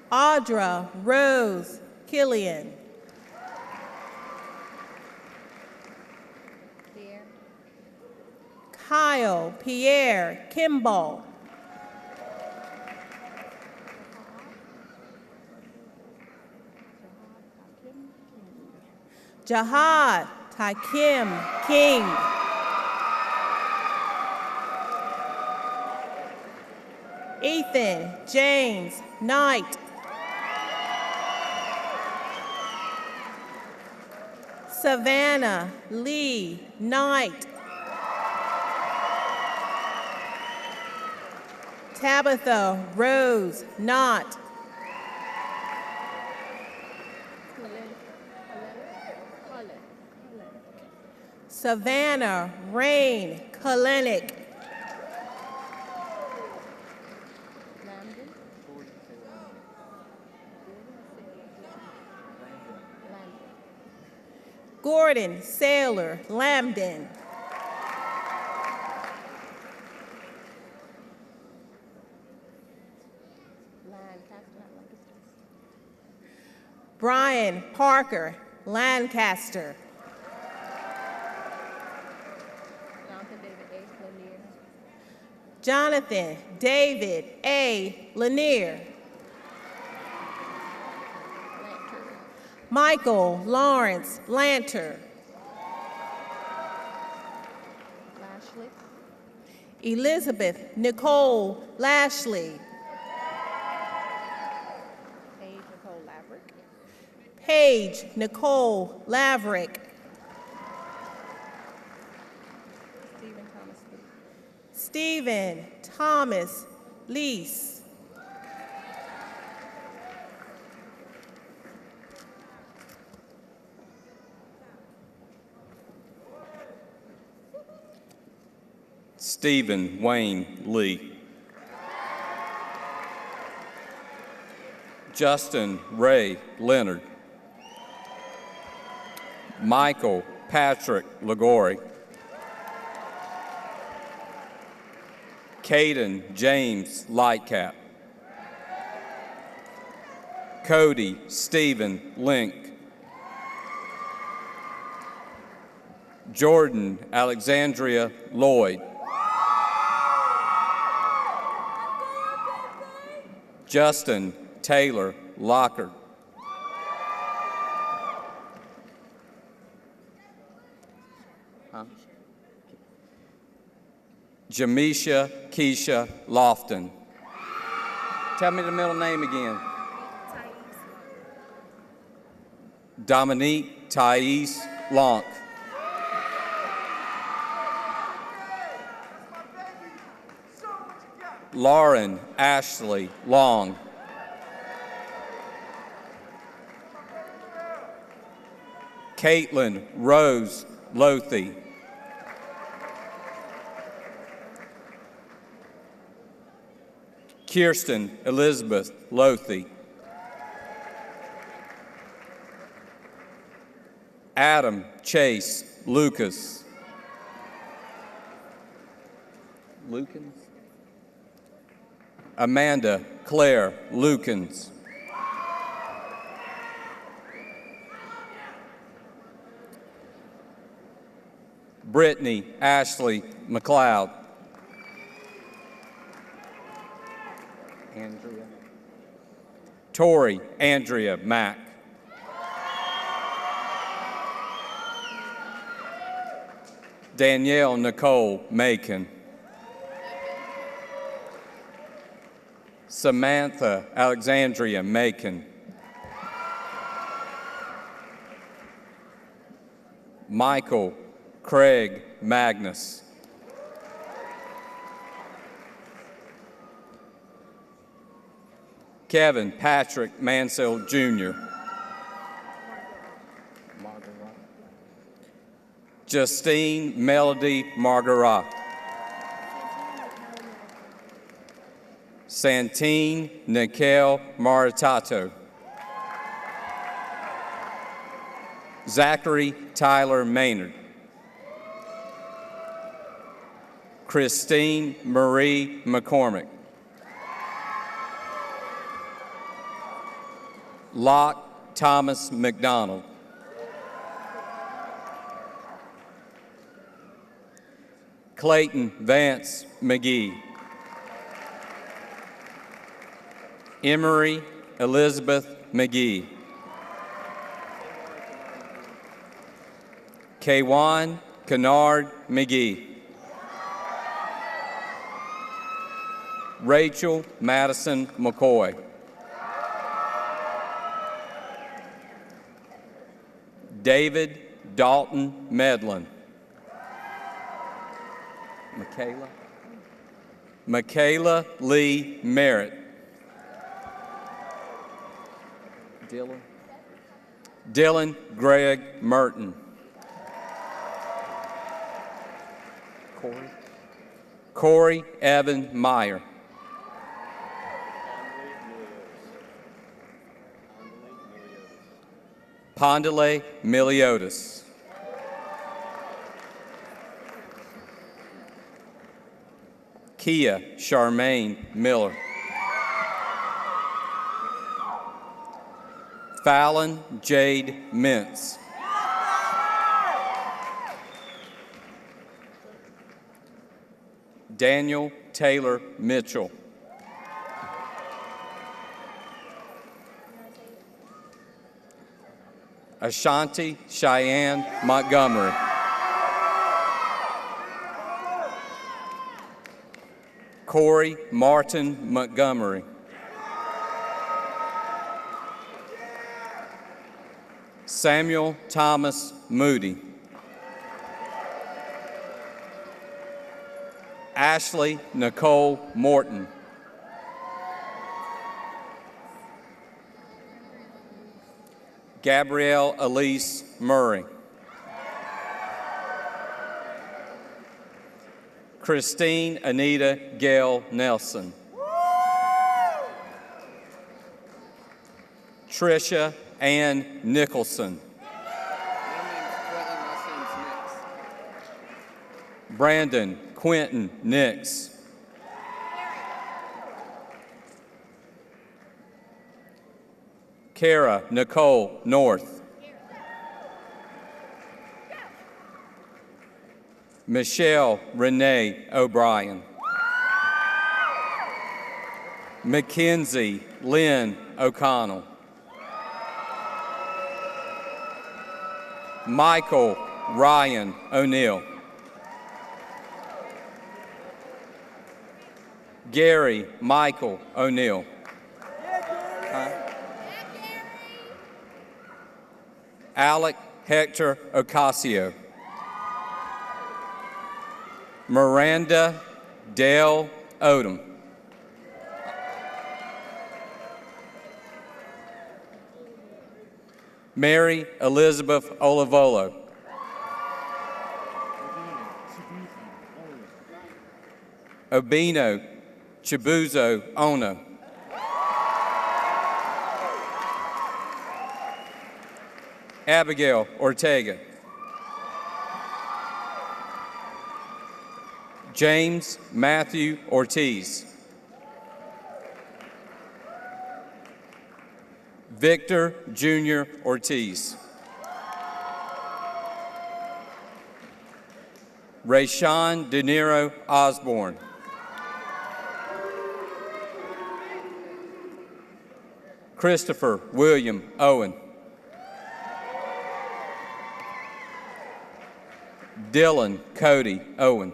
Audra Rose Killian. Kyle Pierre Kimball. Jahad Takim King. Ethan James Knight. Savannah Lee Knight. Tabitha Rose Knott. Savannah Rain Kalenic. Gordon Sailor Lambden. Brian Parker Lancaster. Jonathan David A. Lanier. Michael Lawrence Lanter. Elizabeth Nicole Lashley. Paige Nicole Laverick. Stephen Thomas Lease. Stephen Wayne Lee. Justin Ray Leonard. Michael Patrick Lagori. Caden James Lightcap. Cody Stephen Link. Jordan Alexandria Lloyd. Justin Taylor Lockard. Jamisha Keisha Lofton. Tell me the middle name again. Dominique Thais Lonk. Lauren Ashley Long. Caitlin Rose Lothy. Kirsten Elizabeth Lothy. Adam Chase Lucas. Lukens? Amanda Claire Lukens. Brittany Ashley McLeod. Andrea. Tori Andrea Mack. Danielle Nicole Macon. Samantha Alexandria Macon. Michael Craig Magnus. Kevin Patrick Mansell Jr. Justine Melody Margarat. Santine Nikel Maritato. Zachary Tyler Maynard. Christine Marie McCormick. Locke Thomas McDonald. Clayton Vance McGee. Emery Elizabeth McGee. Kwan Kennard McGee. Rachel Madison McCoy. David Dalton Medlin. Michaela Lee Merritt. Dylan Greg Merton. Corey Evan Meyer. Pondele Miliotis. Kia Charmaine Miller. Fallon Jade Mintz. Daniel Taylor Mitchell. Ashanti Cheyenne Montgomery. Corey Martin Montgomery. Samuel Thomas Moody. Ashley Nicole Morton. Gabrielle Elise Murray. Christine Anita Gail Nelson. Tricia Ann Nicholson. Brandon Quentin Nix. Kara Nicole North. Michelle Renee O'Brien. Mackenzie Lynn O'Connell. Michael Ryan O'Neill. Gary Michael O'Neill. Alec Hector Ocasio. Miranda Dale Odom. Mary Elizabeth Olivolo. Obino Chibuzo Ono. Abigail Ortega. James Matthew Ortiz. Victor Jr. Ortiz. Rayshawn De Niro Osborne. Christopher William Owen. Dylan Cody Owen.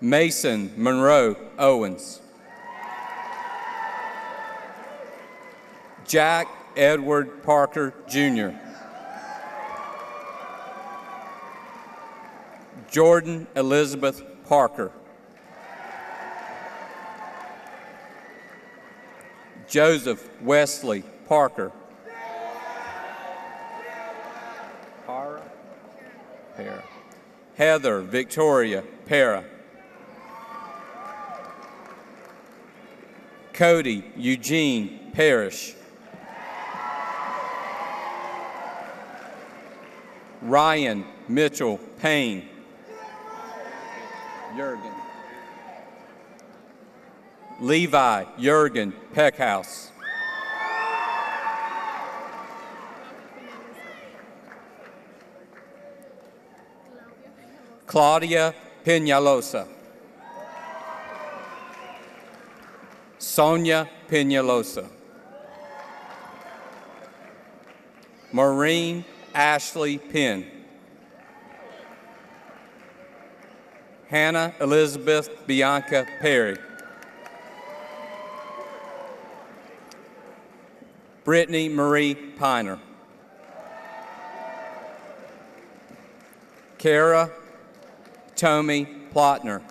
Mason Monroe Owens. Jack Edward Parker, Jr. Jordan Elizabeth Parker. Joseph Wesley Parker. Para. Heather Victoria Para. Cody Eugene Parrish. Ryan Mitchell Payne. Jurgen. Levi Jurgen Peckhouse. Claudia Peñalosa. Sonia Peñalosa. Maureen Ashley Penn. Hannah Elizabeth Bianca Perry. Brittany Marie Piner. Kara Tommy Plotner.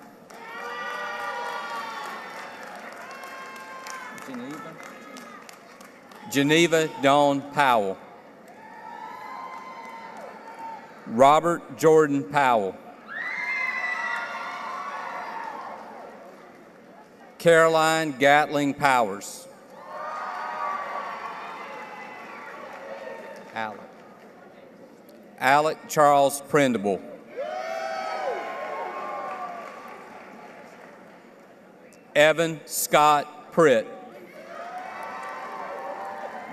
Geneva Dawn Powell. Robert Jordan Powell. Caroline Gatling Powers. Alec Charles Prindable. Evan Scott Pritt.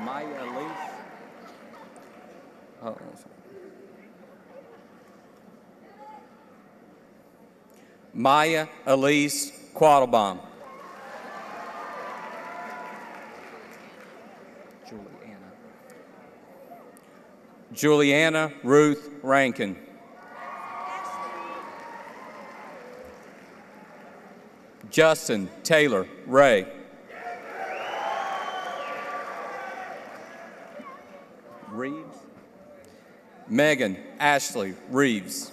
Maya Elise. Maya Elise Quattlebaum. Juliana Ruth Rankin. Justin Taylor Ray. Reeves. Megan Ashley Reeves.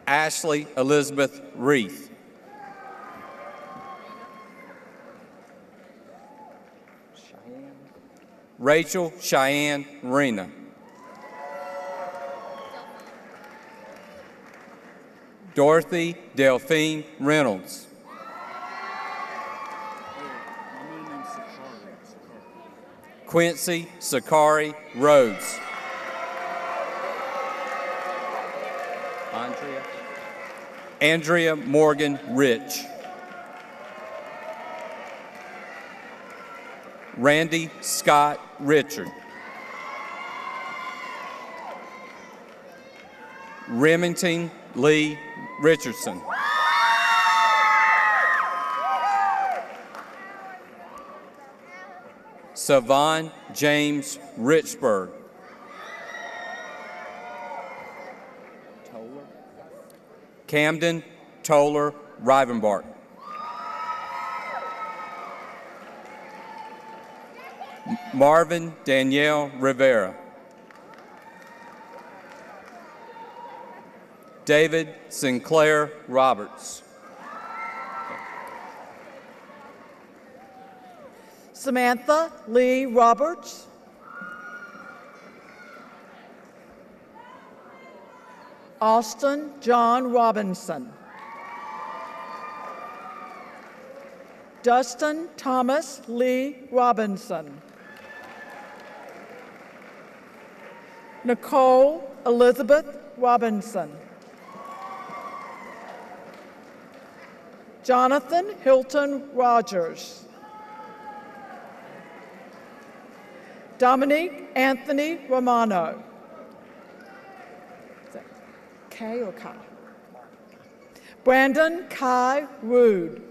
Ashley Elizabeth Reith. Rachel Cheyenne Rena. Dorothy Delphine Reynolds. Quincy Sakari Rhodes. Andrea Morgan Rich. Randy Scott Richard. Remington Lee Richardson. Savon James Richburg. Camden Toller Rivenbark. Marvin Danielle Rivera. David Sinclair Roberts. Samantha Lee Roberts. Austin John Robinson. Dustin Thomas Lee Robinson. Nicole Elizabeth Robinson. Jonathan Hilton Rogers. Dominique Anthony Romano. Is that K or Kai? Brandon Kai Rude.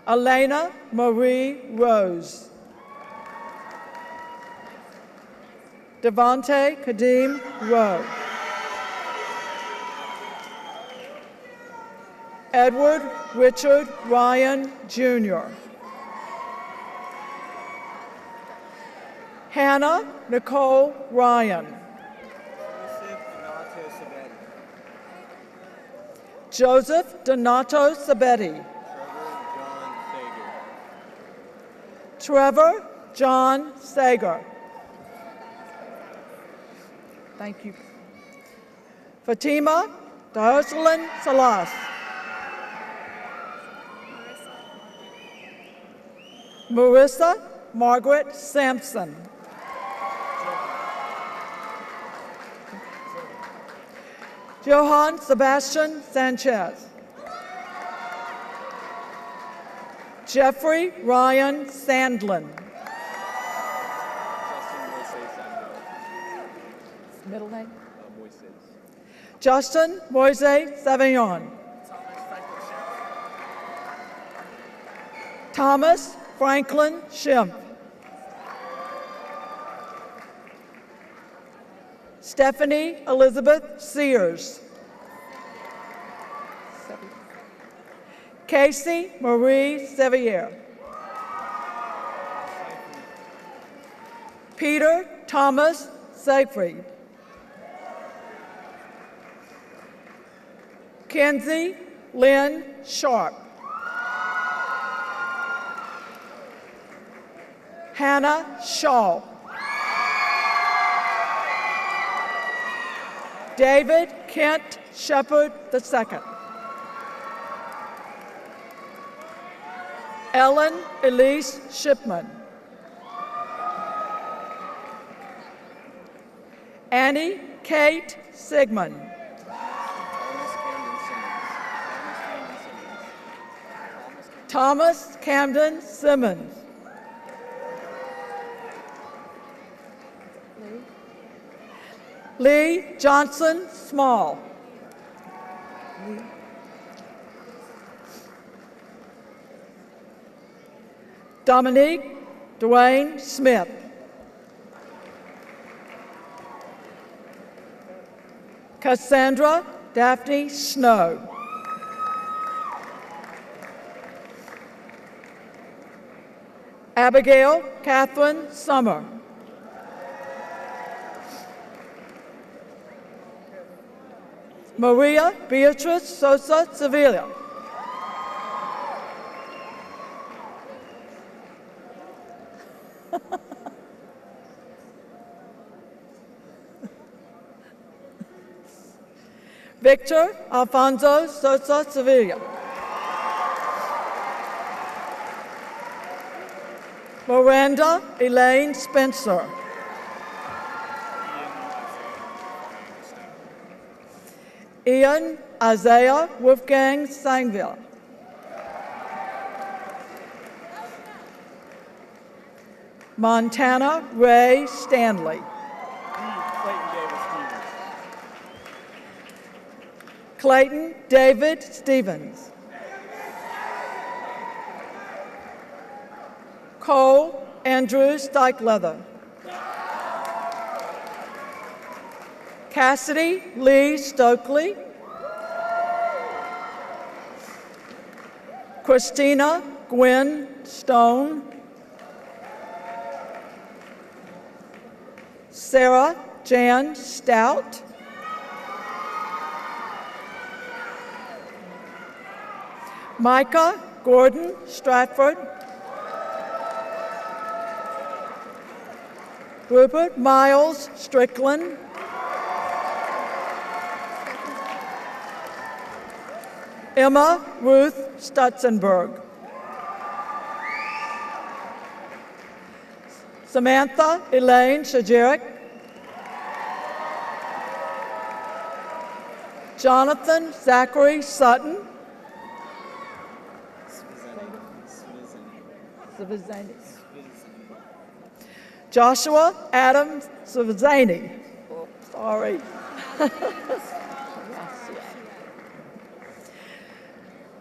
Elena Marie Rose. Devontae Kadeem Rowe. Edward Richard Ryan, Jr. Hannah Nicole Ryan. Joseph Donato Sabetti. Trevor John Sager. Thank you. Fatima Darceline Salas. Marissa Margaret Sampson. Johann Sebastian Sanchez. Jeffrey Ryan Sandlin. Middle name? Justin Moise Savignon. Thomas Franklin Schimpf. Stephanie Elizabeth Sears. Casey Marie Sevier. Peter Thomas Seyfried. Kenzie Lynn Sharp. Hannah Shaw. David Kent Shepard II. Ellen Elise Shipman. Annie Kate Sigmund. Thomas Camden Simmons. Lee Johnson Small. Dominique Dwayne Smith. Cassandra Daphne Snow. Abigail Catherine Summer. Maria Beatrice Sosa Sevilla. Victor Alfonso Sosa Sevilla. Miranda Elaine Spencer. Ian Isaiah Wolfgang Sangville. Montana Ray Stanley. Clayton David Stevens. Cole Andrew Steichleather. Cassidy Lee Stokely. Christina Gwen Stone. Sarah Jan Stout. Micah Gordon Stratford. Rupert Miles Strickland. Emma Ruth Stutzenberg. Samantha Elaine Shajirik. Jonathan Zachary Sutton. Joshua Adam Savazani. Sorry.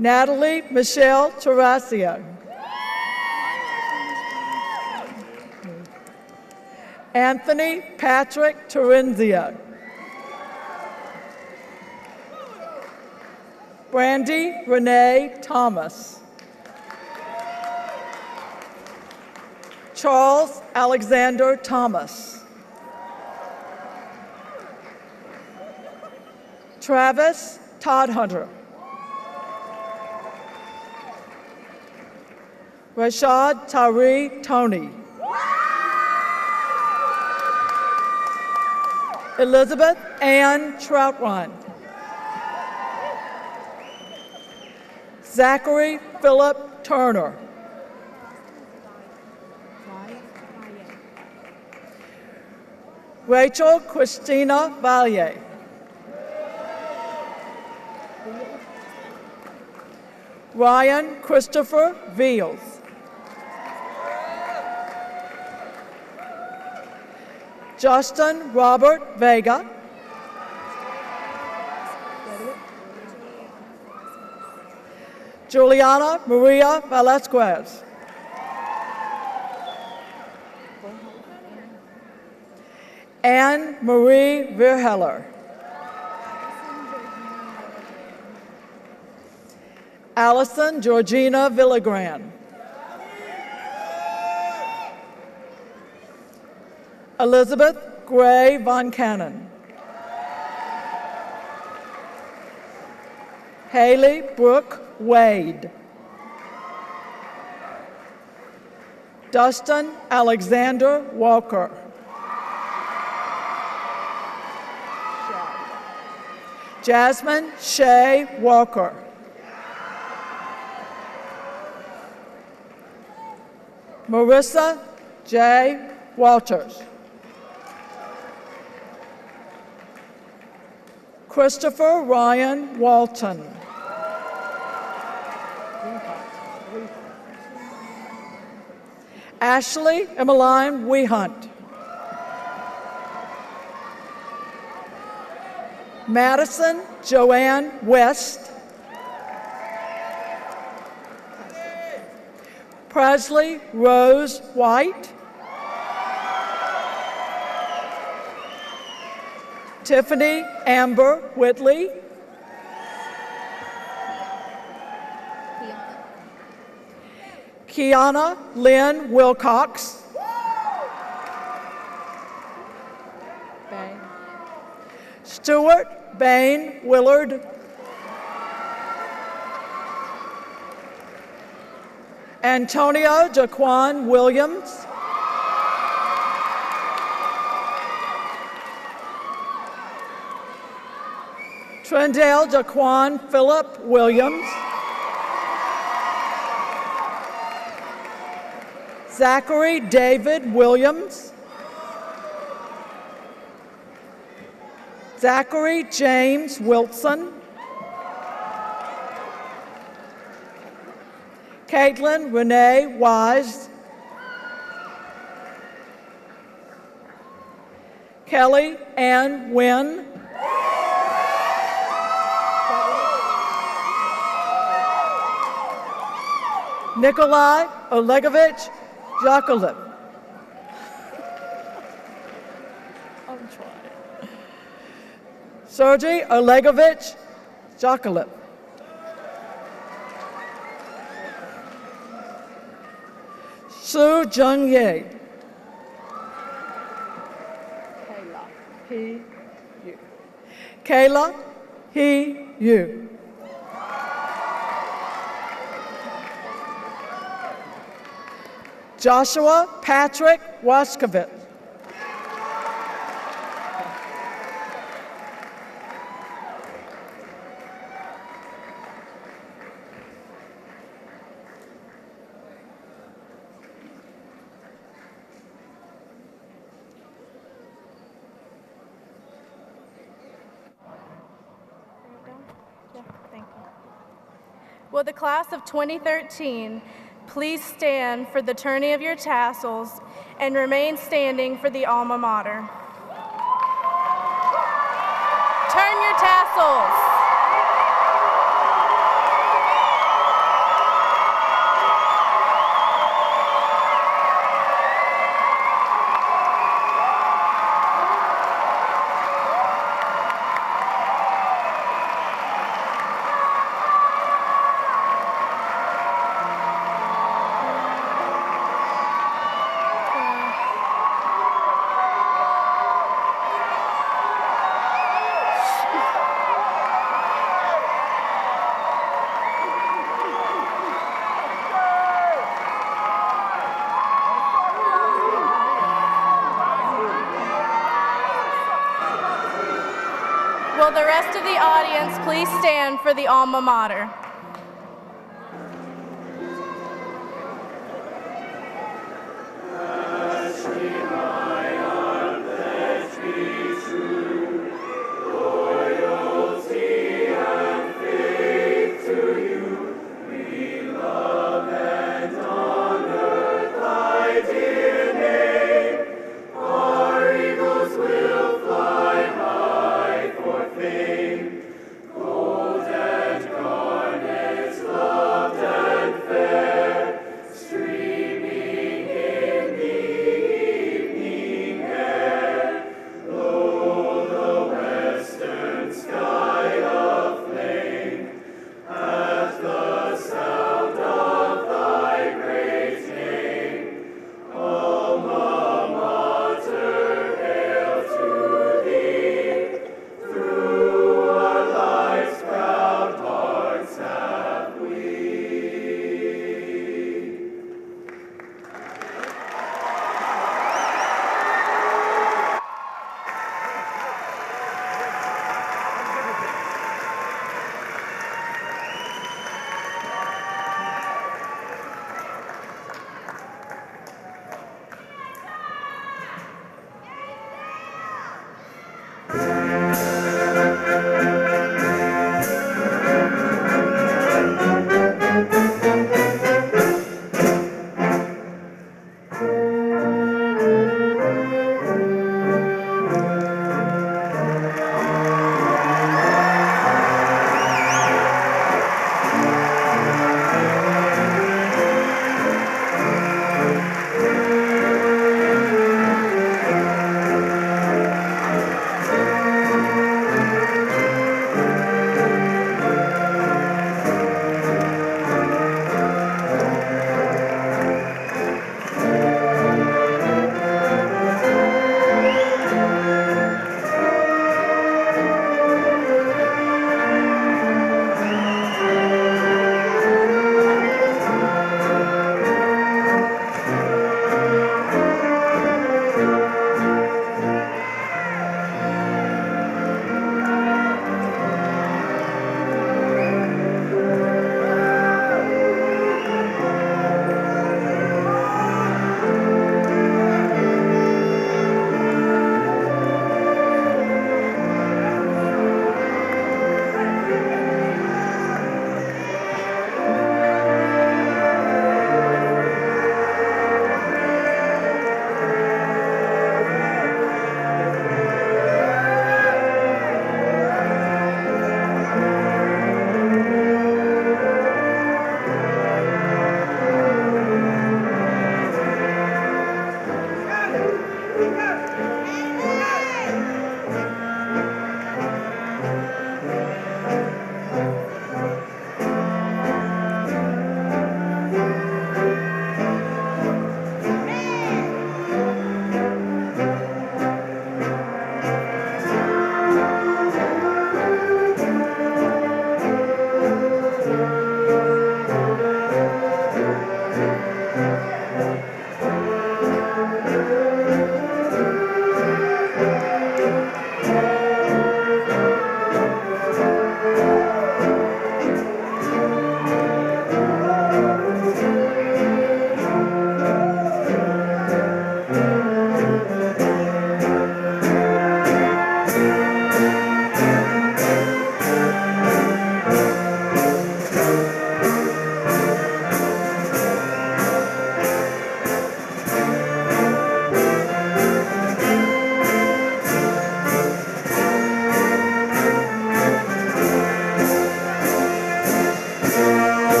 Natalie Michelle Tarasio. Anthony Patrick Terenzio. Brandy Renee Thomas. Charles Alexander Thomas. Travis Todd Hunter. Rashad Tyree Tony. Elizabeth Ann Troutrun. Zachary Philip Turner. Rachel Christina Valier. Ryan Christopher Veals. Justin Robert Vega. Juliana Maria Velasquez. Anne Marie Verheller. Allison Georgina Villagran. Elizabeth Gray Von Cannon. Haley Brooke Wade. Dustin Alexander Walker. Jasmine Shay Walker. Marissa J. Walters. Christopher Ryan Walton. Ashley Emmeline Wehunt. Madison Joanne West. Presley Rose White. Tiffany Amber Whitley. Kiana Lynn Wilcox. Stuart Bain Willard. Antonio Jaquan Williams. Trendale Jaquan Phillip Williams. Zachary David Williams. Zachary James Wilson. Caitlin Renee Wise. Kelly Ann Wynn. Nikolai Olegovich Jakolov. I'm trying. Sergey Olegovich Jakolov. Su Jung Ye. Kayla, he, you. Kayla, he, you. Joshua Patrick Waskovich. Will the class of 2013 please stand for the turning of your tassels and remain standing for the alma mater? Turn your tassels. Will the rest of the audience please stand for the alma mater?